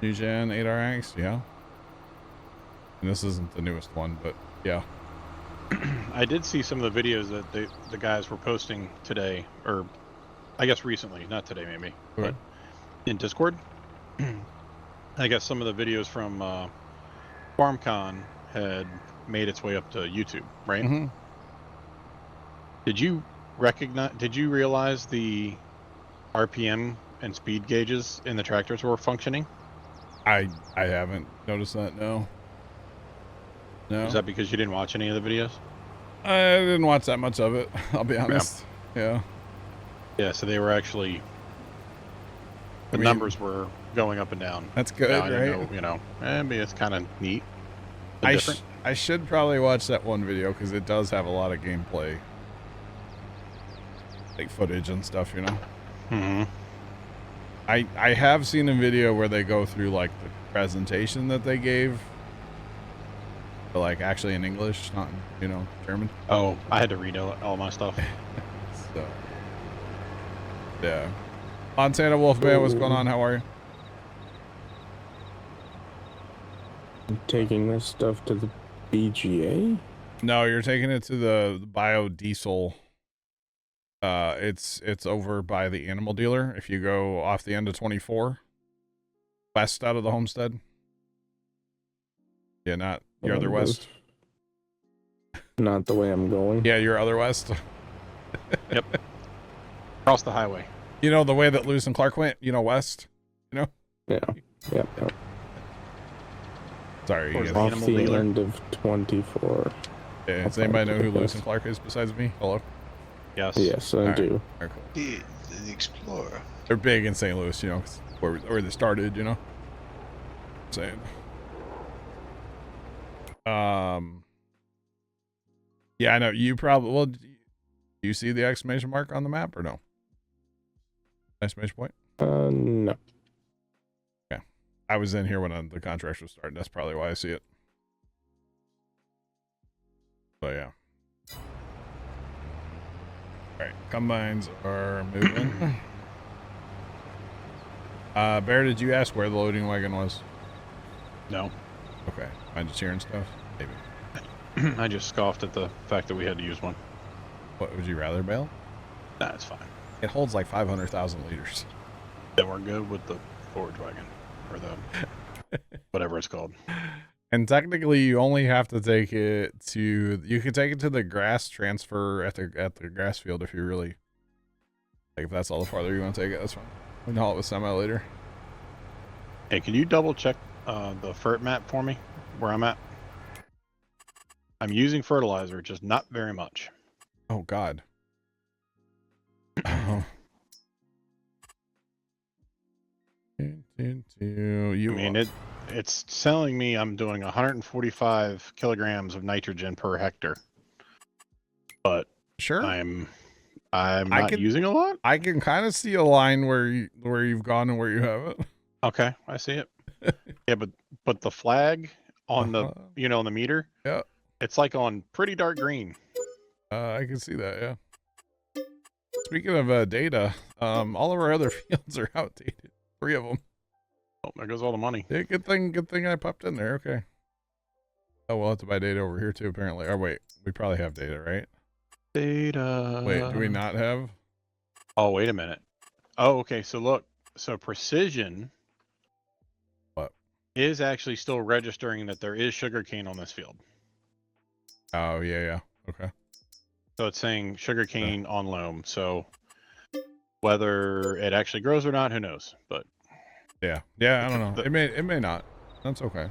New gen 8RX, yeah. And this isn't the newest one, but yeah. I did see some of the videos that the guys were posting today, or I guess recently, not today maybe, but in Discord. I guess some of the videos from FarmCon had made its way up to YouTube, right? Mm-hmm. Did you realize the RPM and speed gauges in the tractors were functioning? I haven't noticed that, no. No. Is that because you didn't watch any of the videos? I didn't watch that much of it, I'll be honest. Yeah. Yeah, so they were actually, the numbers were going up and down. That's good, I right? didn't know, I mean, it's kind of neat. I should probably watch that one video because it does have a lot of gameplay, like footage and stuff, you know. Mm-hmm. I have seen a video where they go through like the presentation that they gave, but like actually in English, not in, you know, German. Oh, I had to read all my stuff. So yeah. Montana Wolfman, what's going on? How are you? taking this stuff to the BGA? No, you're taking it to the biodiesel. It's over by the animal dealer. If you go off the end of 24, west out of the homestead. Yeah, not your other west. Not the way I'm going. Yeah, your other west. Yep. Across the highway. You know the way that Lewis and Clark went. You know west. You know. Yeah. Yep. Sorry, you Towards guys. the Off animal the dealer. end of 24. Yeah, does anybody know who Lewis and Clark is besides me? Hello. Yes. Yes, I Alright. do. All right, cool. The Explorer. They're big in St. Louis, you know, 'cause where they started, you know. Saying. Yeah, I know you probably. Well, do you see the exclamation mark on the map or no? Exclamation point. No. I was in here when the contract was starting. That's probably why I see it. But yeah. All right, combines are moving. Bear, did you ask where the loading wagon was? No. Okay, I'm just hearing stuff. Maybe. I just scoffed at the fact that we had to use one. What would you rather, Bale? Nah, it's fine. It holds like 500,000 liters. Then we're good with the forage wagon. Or the whatever it's called. And technically, you only have to take it to. You can take it to the grass transfer at the grass field if you really. Like if that's all the farther you want to take it, that's fine. We can haul it with semi later. Hey, can you double check the FERT map for me? Where I'm at? I'm using fertilizer, just not very much. Oh God. Oh. You. I mean, it's telling me I'm doing 145 kilograms of nitrogen per hectare, but Sure. I'm not using a lot. I can kind of see a line where you've gone and where you haven't. Okay, I see it. Yeah, but the flag on the on the meter, Yeah. it's like on pretty dark green. I can see that. Yeah. Speaking of data, all of our other fields are outdated. 3 of them. Oh, there goes all the money. Yeah, good thing I popped in there. Okay. Oh, we'll have to buy data over here too, apparently. Oh, wait. We probably have data, right? Data. Wait, do we not have? Oh, wait a minute. Oh, okay. So look. So precision. What? Is actually still registering that there is sugarcane on this field. Oh, yeah. Okay. So it's saying sugarcane on loam. So whether it actually grows or not, who knows? But Yeah, I don't know. It may not. That's okay.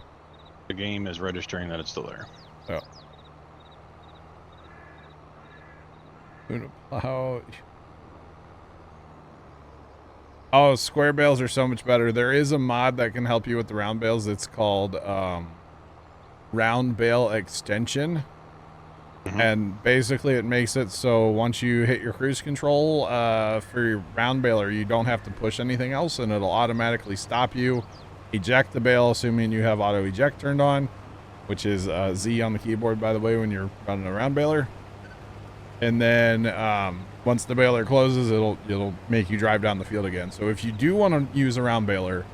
the game is registering that it's still there. Oh. Plow. Oh, square bales are so much better. There is a mod that can help you with the round bales. It's called round bale extension. And basically it makes it so once you hit your cruise control for your round baler, you don't have to push anything else and it'll automatically stop you, eject the bale, assuming you have auto eject turned on, which is Z on the keyboard, by the way, when you're running a round baler. And then once the baler closes, it'll make you drive down the field again. So if you do want to use a round baler,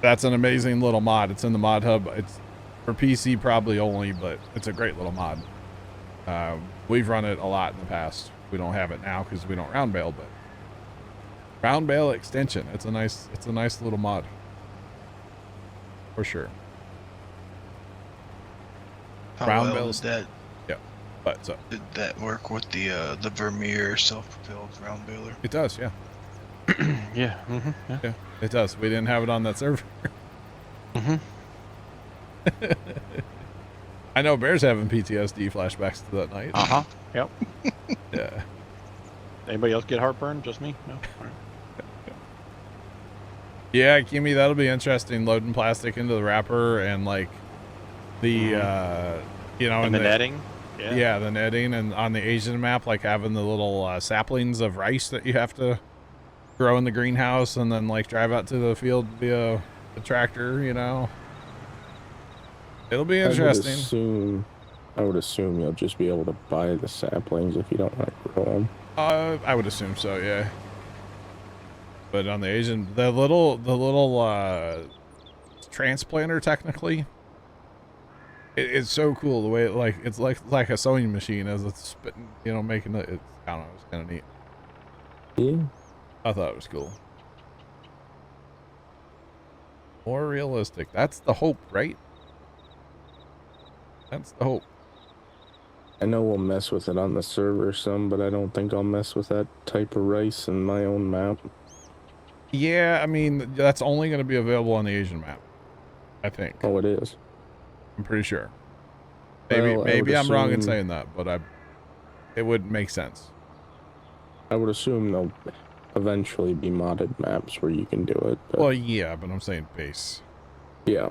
that's an amazing little mod. It's in the mod hub. It's for PC probably only, but it's a great little mod. We've run it a lot in the past. We don't have it now because we don't round bale, but round bale extension. It's a nice little mod for sure. How Round well bales. did that Yeah, but so did that work with the Vermeer self-propelled round baler? it does. Yeah, Yeah. yeah, it does. We didn't have it on that server. I know Bear's having PTSD flashbacks to that night. Yep. Yeah. Anybody else get heartburn? Just me? No. All right. Yeah, Kimmy, that'll be interesting. Loading plastic into the wrapper and like the And the netting. Yeah, the netting, and on the Asian map, like having the little saplings of rice that you have to grow in the greenhouse and then like drive out to the field via the tractor. It'll be interesting. I would assume you'll just be able to buy the saplings if you don't want to grow them. I would assume so, yeah. But on the Asian, the little transplanter technically. It's so cool the way it's like a sewing machine as it's spitting, you know, making it. I don't know, it's kind of neat. Yeah. I thought it was cool. More realistic. That's the hope, right? That's the hope. I know we'll mess with it on the server some, but I don't think I'll mess with that type of rice in my own map. Yeah, I mean, that's only going to be available on the Asian map, I think. Oh, it is? I'm pretty sure. Maybe Well, maybe I'm wrong in assume- saying that, but it would make sense. I would assume there'll eventually be modded maps where you can do it. But Well, yeah, but I'm saying base. yeah.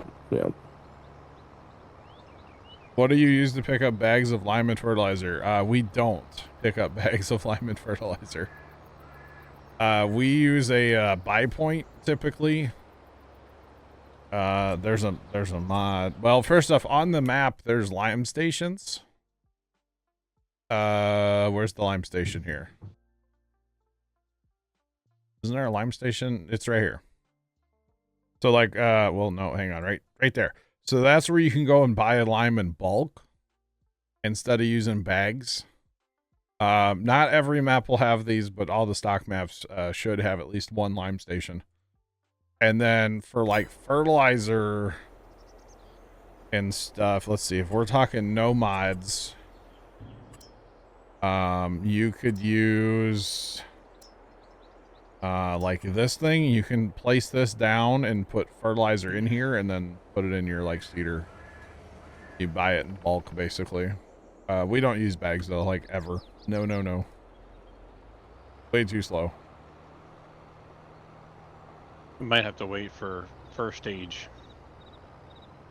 What do you use to pick up bags of lime and fertilizer? We don't pick up bags of lime and fertilizer. We use a buy point typically. There's a mod. Well, first off, on the map there's lime stations. Where's the lime station here? Isn't there a lime station? It's right here. So like, well, no, hang on, right there. So that's where you can go and buy a lime in bulk instead of using bags. Not every map will have these, but all the stock maps should have at least one lime station. And then for like fertilizer and stuff, let's see, if we're talking no mods, you could use like this thing. You can place this down and put fertilizer in here and then put it in your like seeder. You buy it in bulk basically. We don't use bags though, like ever. No. Way too slow. We might have to wait for first stage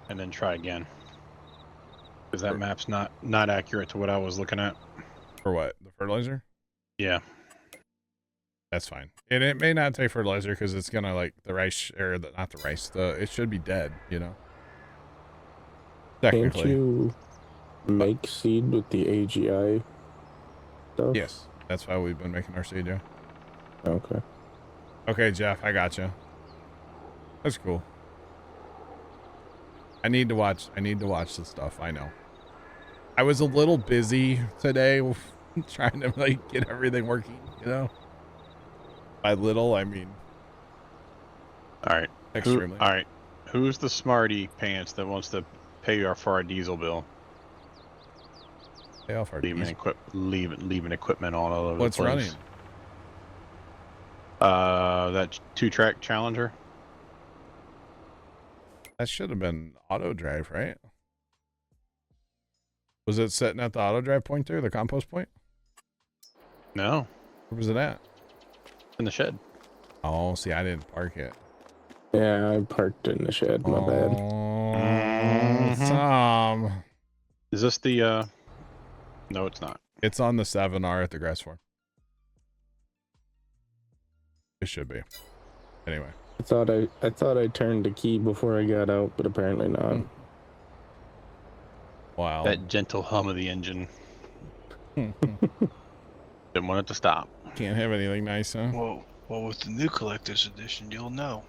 and then try again. Because that map's not accurate to what I was looking at. For what? The fertilizer? Yeah. That's fine. And it may not take fertilizer because it's gonna like the rice, or not the rice. It should be dead, you know. Can't Technically. you make seed with the AGI stuff? Yes, that's why we've been making our seed. Yeah. Okay. Okay, Jeff, I gotcha. That's cool. I need to watch the stuff. I know. I was a little busy today trying to like get everything working, you know. By little, I mean. All right. Extremely. All right. Who's the smarty pants that wants to pay for our diesel bill? Pay off our Leaving equipment all over What's the place. running? That 2-track Challenger. That should have been auto drive, right? Was it sitting at the auto drive point there, the compost point? No, Where was it at? in the shed. Oh, see, I didn't park it. Yeah, I parked in the shed. My bad. Oh, Tom. Is this the? No, it's not. It's on the 7R at the grass farm. It should be. Anyway. I thought I turned the key before I got out, but apparently not. Wow. That gentle hum of the engine. Didn't want it to stop. Can't have anything nice, huh? Well, with the new collector's edition, you'll know.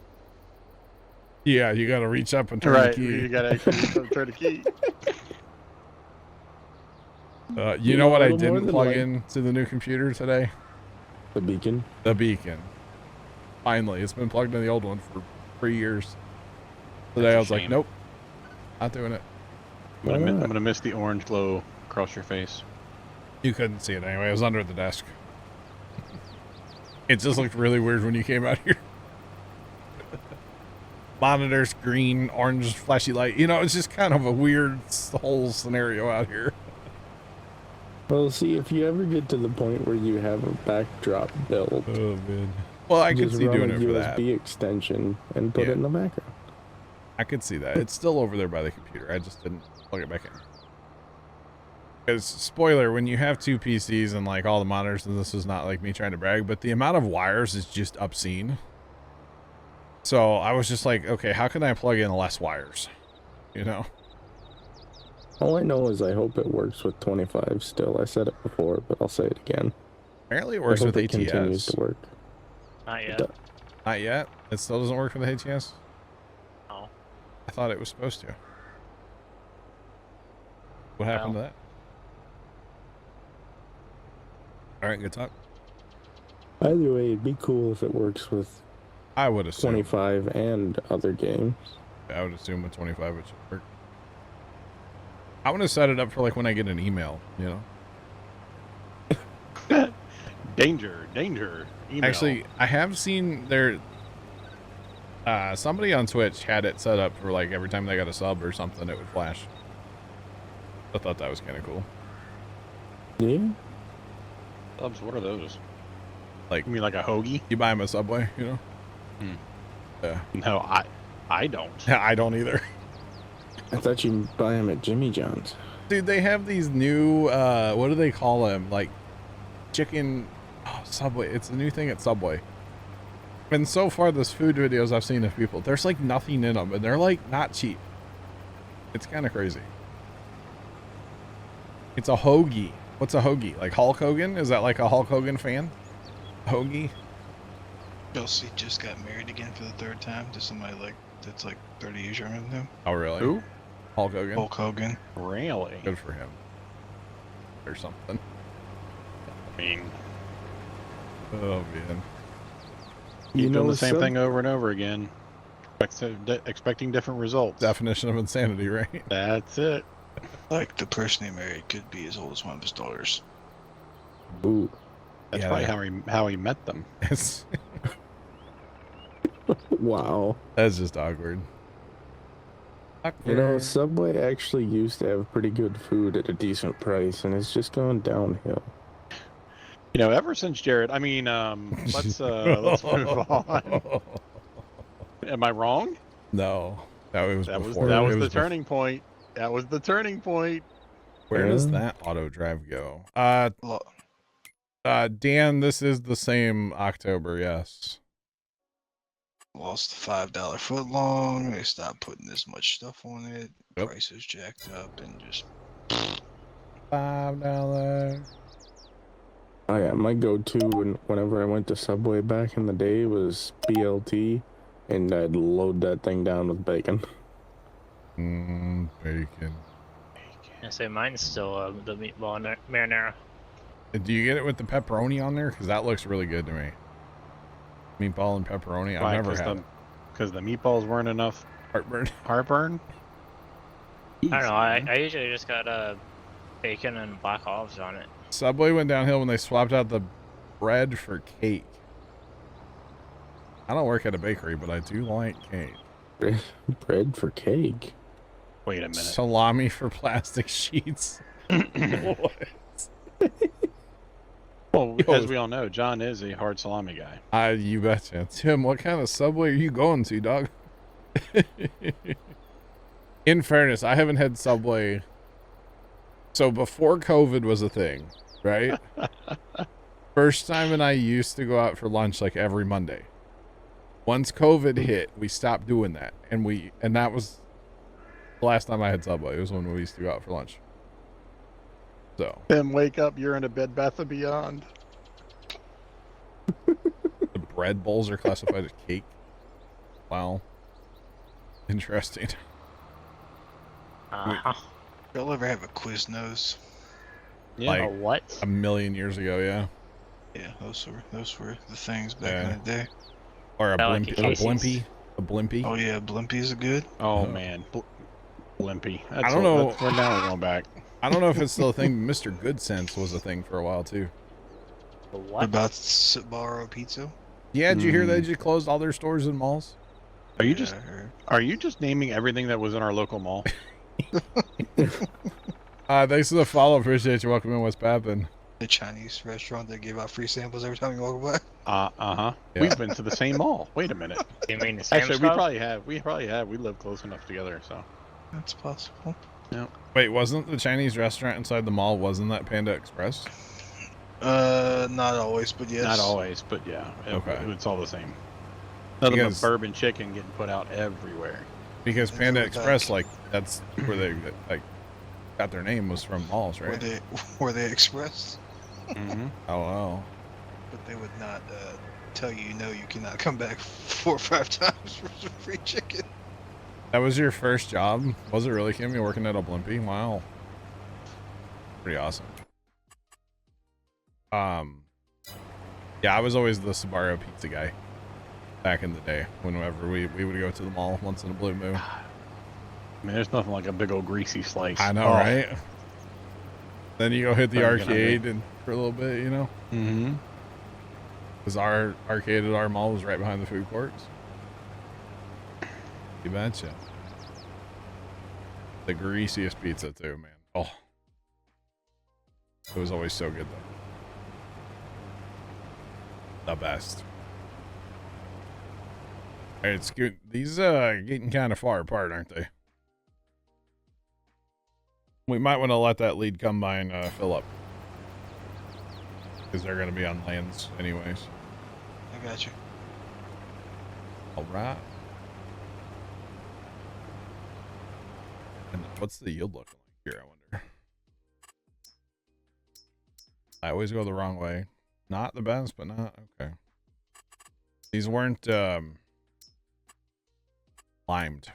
Yeah, you gotta reach up and turn the key. You gotta actually turn the key. You know what a I little more didn't than plug like- into the new computer today? The beacon. The beacon. Finally, it's been plugged in the old one for 3 years. Today That's a I was like, shame. nope, not doing it. I'm gonna miss the orange glow across your face. You couldn't see it anyway. It was under the desk. It just looked really weird when you came out here. Monitors, green, orange, flashy light. You know, it's just kind of a weird whole scenario out here. Well, see, if you ever get to the point where you have a backdrop built, Oh, man. Well, I could just see run doing a it for that. USB extension and put Yeah. it in the background. I could see that. It's still over there by the computer. I just didn't plug it back in. Because, spoiler, when you have 2 PCs and like all the monitors, and this is not like me trying to brag, but the amount of wires is just obscene. So I was just like, okay, how can I plug in less wires? You know? All I know is I hope it works with 25 still. I said it before, but I'll say it again. Apparently it I works hope with it continues ATS. to work. Not yet. does. Not yet? It still doesn't work with ATS? No. I thought it was supposed to. What happened to that? All right, good talk. Either way, it'd be cool if it works with I would assume 25 and other games. I would assume with 25 it should work. I want to set it up for like when I get an email, you know. Danger, danger. Email. Actually, I have seen there. Somebody on Twitch had it set up for like every time they got a sub or something, it would flash. I thought that was kind of cool. Yeah. Subs, what are those? Like, You mean like a hoagie? you buy them a Subway, you know? Yeah. No, I don't. I don't either. I thought you buy them at Jimmy John's. Dude, they have these new, what do they call them? Like, chicken, Subway. It's a new thing at Subway. And so far, this food videos I've seen of people, there's like nothing in them, and they're like not cheap. It's kind of crazy. It's a hoagie. What's a hoagie? Like Hulk Hogan? Is that like a Hulk Hogan fan? Hoagie? Chelsea just got married again for the 3rd time to somebody like that's like 30 years younger than him. Oh, really? Who? Hulk Hogan? Hulk Hogan. Really? Good for him. Or something. I mean, Oh, man. you're doing the same some- thing over and over again, expecting different results. Definition of insanity, right? That's it. Like the person he married could be as old as one of his daughters. Ooh. That's Yeah, probably how he met them. It's, Wow. that's just awkward. You know, Subway actually used to have pretty good food at a decent price, and it's just gone downhill. You know, ever since Jared. I mean, let's move on. Am I wrong? No. That was That was before. that It was the bef- turning point. That was the turning point. Where does Yeah. that auto drive go? Lo- Dan, this is the same October, yes. Lost the $5 foot long. They stopped putting this much stuff on it. Yep. Prices jacked up and just. $5. Oh yeah, my go-to whenever I went to Subway back in the day was BLT, and I'd load that thing down with bacon. Bacon. I say mine's still the meatball marinara. Do you get it with the pepperoni on there? Because that looks really good to me. Meatball and pepperoni. I've never had it. Because the meatballs weren't enough Heartburn. heartburn. I don't know. I usually just got bacon and black olives on it. Subway went downhill when they swapped out the bread for cake. I don't work at a bakery, but I do like cake. Bread for cake. Wait a minute. Salami for plastic sheets. What? Well, Yo. as we all know, John is a hard salami guy. You betcha. Tim, what kind of Subway are you going to, dog? In fairness, I haven't had Subway. So before COVID was a thing, right? First time and I used to go out for lunch like every Monday. Once COVID hit, we stopped doing that. And that was the last time I had Subway. It was when we used to go out for lunch. So Then wake up, you're in a Bed Bath & Beyond. the bread bowls are classified as cake. Wow. Interesting. Uh-huh. Y'all ever have a Quiznos? Yeah. Like- A what? A million years ago, yeah. Yeah, those were the things back in the day. Or a I like blimpy. your A Casey's. blimpy. A blimpy. Oh yeah, Blimpies are good. Oh man, Blimpy. That's don't know. We're now going back. I don't know if it's still a thing. Mr. Good Sense was a thing for a while too. A What what? about Sbarro Pizza? Yeah, did you hear they just closed all their stores and malls? Are you Yeah, just I heard. are you just naming everything that was in our local mall? Thanks for the follow. Appreciate you. Welcome in. What's poppin'? The Chinese restaurant that gave out free samples every time you walk by? Uh-huh. Yeah. We've been to the same mall. Wait a minute. You mean the Sam's Actually, we Club? probably have. We live close enough together, so. That's possible. Wait, wasn't the Chinese restaurant inside the mall? Wasn't that Panda Express? Not always, but yes. Not always, but yeah. Okay. It's all the same. Nothing Because- but bourbon chicken getting put out everywhere. Because It's Panda like- Express, like that's where they like got their name was from malls, Were right? they expressed? Mm-hmm. Oh, wow. But they would not tell you, no, you cannot come back 4 or 5 times for some free chicken. That was your first job? Was it really, Kim? You working at a Blimpie? Wow. Pretty awesome. Yeah, I was always the Sbarro pizza guy back in the day. Whenever we would go to the mall once in a blue moon. I mean, there's nothing like a big old greasy slice. I know, right? Then you go hit the Sorry, arcade and for a little bit, you know? Mm-hmm. Because our arcade at our mall was right behind the food courts. You betcha. The greasiest pizza too, man. Oh. It was always so good though. The best. Alright, it's good. These getting kind of far apart, aren't they? We might want to let that lead come by and fill up. Because they're going to be on lands anyways. I got you. Alright. And what's the yield looking like here, I wonder? I always go the wrong way. Not the best, but not okay. These weren't limed.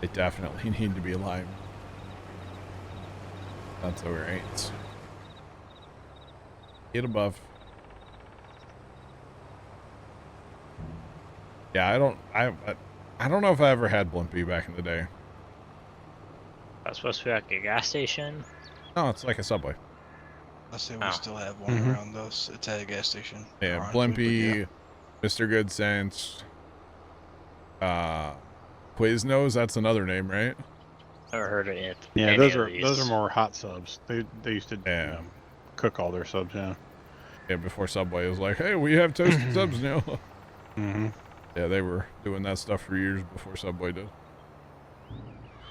They definitely need to be limed. That's alright. Get above. Yeah, I don't know if I ever had Blimpie back in the day. That's supposed to be like a gas station. No, it's like a Subway. I say we still have one around us. It's at a gas station. Yeah, Ironically, Blimpie, yeah. Mr. Good Sense, Quiznos, that's another name, right? Never heard of it. Yeah, Any those of are these. more hot subs. They used to cook all their subs. Yeah. Yeah, before Subway was like, hey, we have toasted subs now. Mm-hmm. Yeah, they were doing that stuff for years before Subway did.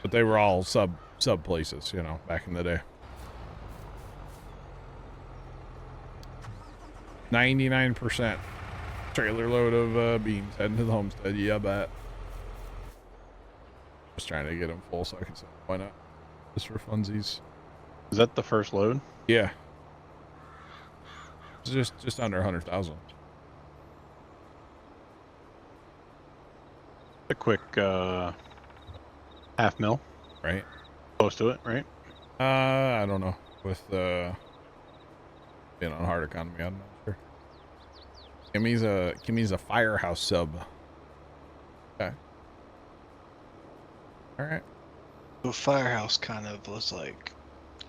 But they were all sub places, you know, back in the day. 99% trailer load of beans heading to the homestead. Yeah, I bet. Just trying to get them full so I can sell them. Why not? Just for funsies. Is that the first load? Yeah. It's just under 100,000. A quick half mil. Right. Close to it, right? I don't know. With being on hard economy, I'm not sure. Kimmy's a firehouse sub. Okay. All right. The Firehouse kind of was like,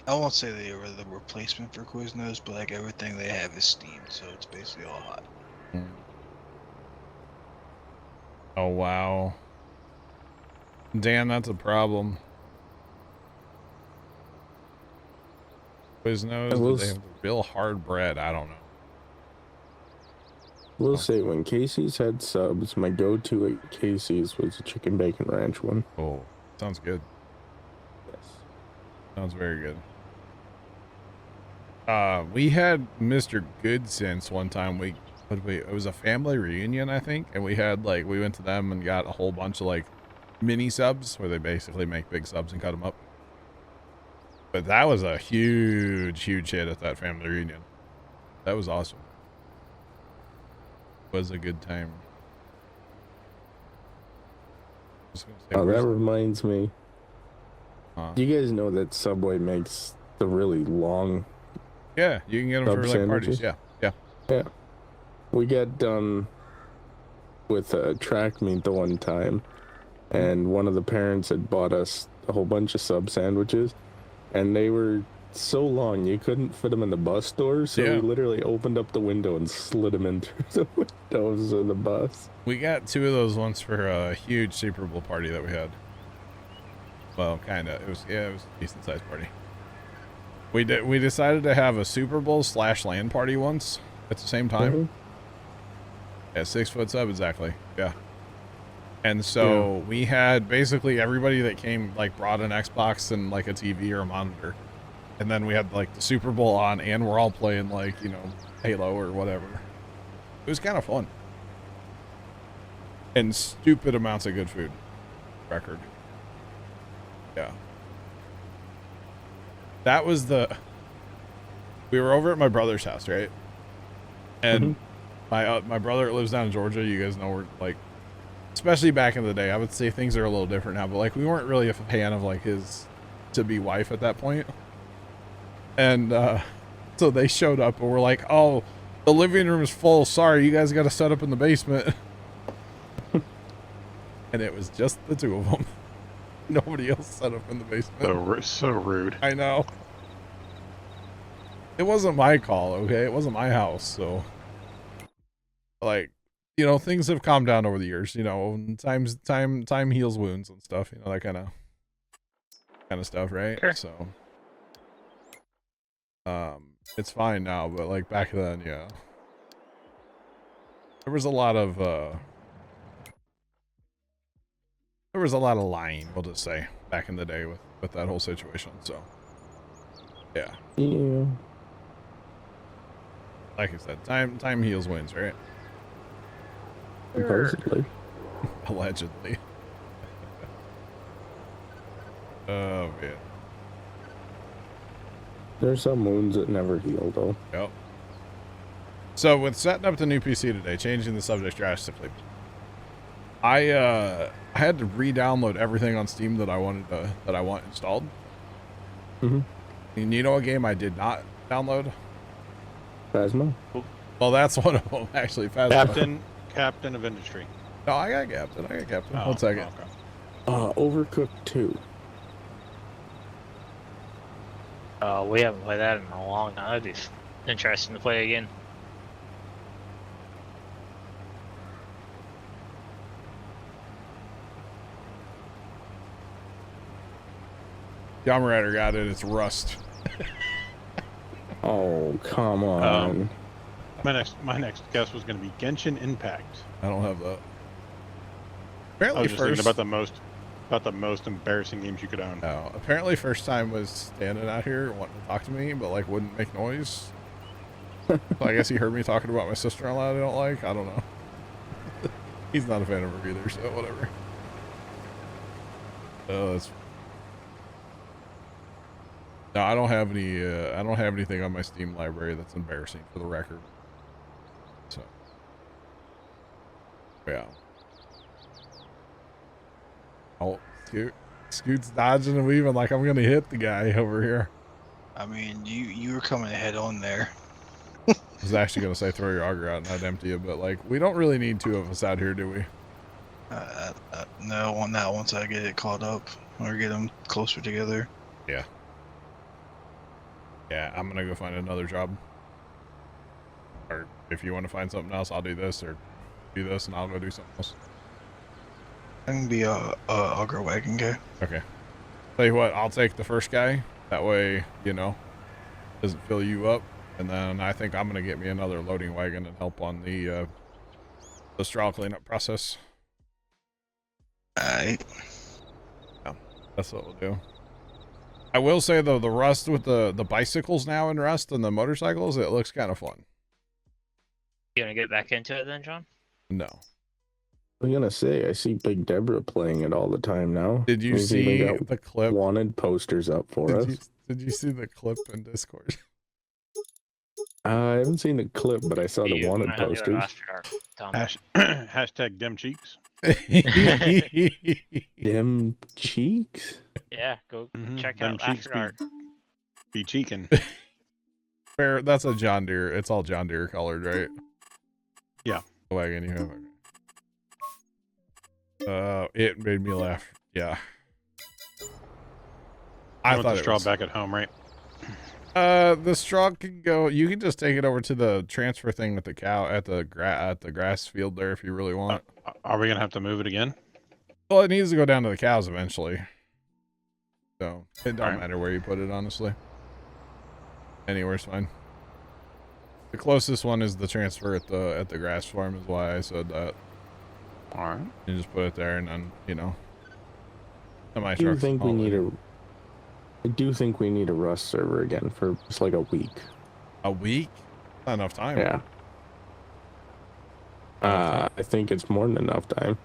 I won't say they were the replacement for Quiznos, but like everything they have is steamed, so it's basically all hot. Oh wow. Dan, that's a problem. Quiznos, do they have real hard bread? I don't know. We'll say when Casey's had subs, my go-to at Casey's was the chicken bacon ranch one. Oh, sounds good. Yes. Sounds very good. We had Mr. Good Sense one time. It was a family reunion, I think, and we went to them and got a whole bunch of like mini subs where they basically make big subs and cut them up. But that was a huge hit at that family reunion. That was awesome. Was a good time. Oh, that reminds me. Do you guys know that Subway makes the really long? Yeah, you can get them for like parties. Yeah. We got done with a track meet the one time, and one of the parents had bought us a whole bunch of sub sandwiches, and they were so long you couldn't fit them in the bus doors, so we literally opened up the window and slid them in through the windows of the bus. We got 2 of those once for a huge Super Bowl party that we had. Well, kind of. It was a decent sized party. We decided to have a Super Bowl / LAN party once at the same time. Yeah, 6 foot sub exactly. Yeah. And so we had basically everybody that came like brought an Xbox and like a TV or a monitor. And then we had like the Super Bowl on and we're all playing like, you know, Halo or whatever. It was kind of fun. And stupid amounts of good food. Record. Yeah. That was we were over at my brother's house, right? And my brother lives down in Georgia. You guys know we're like especially back in the day, I would say things are a little different now, but like we weren't really a fan of like his to-be wife at that point. And so they showed up and were like, oh, the living room is full. Sorry, you guys got to set up in the basement. And it was just the two of them. Nobody else set up in the basement. So rude. I know. It wasn't my call, okay? It wasn't my house, so like, you know, things have calmed down over the years, you know, and time heals wounds and stuff, you know, that kind of stuff, right? Sure. So it's fine now, but like back then, yeah. There was a lot of lying, we'll just say, back in the day with that whole situation. So yeah. Yeah. Like I said, time heals wounds, right? Supposedly. Allegedly. Oh man. There's some wounds that never heal, though. Yep. So with setting up the new PC today, changing the subject drastically, I had to re-download everything on Steam that I want installed. Mm-hmm. And you know a game I did not download? Phasma? Well, that's one of them actually. Phasma. Captain of Industry. No, I got Captain. Oh, 1 second. Okay. Overcooked 2. We haven't played that in a long time. That'd be interesting to play again. Yamarader got it. It's Rust. Oh, come on. My next guess was going to be Genshin Impact. I don't have that. I Apparently was just first. thinking about the most embarrassing games you could own. No, apparently first time was standing out here wanting to talk to me, but like wouldn't make noise. So I guess he heard me talking about my sister-in-law I don't like. I don't know. He's not a fan of her either, so whatever. Oh, that's... No, I don't have any. I don't have anything on my Steam library that's embarrassing, for the record. So, yeah. Oh, Scoot's dodging and weaving like I'm gonna hit the guy over here. I mean, you were coming head on there. I was actually gonna say throw your auger out and I'd empty it, but like we don't really need two of us out here, do we? No, not once I get it caught up or get them closer together. Yeah. Yeah, I'm gonna go find another job. Or if you want to find something else, I'll do this, or do this, and I'll go do something else. I can be a auger wagon guy. Okay. Tell you what, I'll take the first guy. That way, you know, doesn't fill you up. And then I think I'm gonna get me another loading wagon and help on the straw cleanup process. Alright. Yeah, that's what we'll do. I will say though, the Rust with the bicycles now in Rust and the motorcycles, it looks kind of fun. You gonna get back into it then, John? No. I'm gonna say I see Big Deborah playing it all the time now. Did you He's even see got the clip? Wanted posters up for us. Did you see the clip in Discord? I haven't seen the clip, but I saw the You wanted might have to do it posters. after dark, Tom. Hashtag dim cheeks. Them cheeks? Yeah, go check Them out cheeks After Dark. be cheeking. Fair, that's a John Deere. It's all John Deere colored, right? Yeah. The wagon you have. It made me laugh. Yeah. I want thought the it straw was... back at home, right? The straw can go. You can just take it over to the transfer thing with the cow at the grass field there if you really want. Are we gonna have to move it again? Well, it needs to go down to the cows eventually. So it don't Alright. matter where you put it, honestly. Anywhere's fine. The closest one is the transfer at the grass farm, is why I said that. All right. You just put it there, and then you know. I do think we need a Rust server again for just like a week. A week? Not enough time. Yeah. I think it's more than enough time.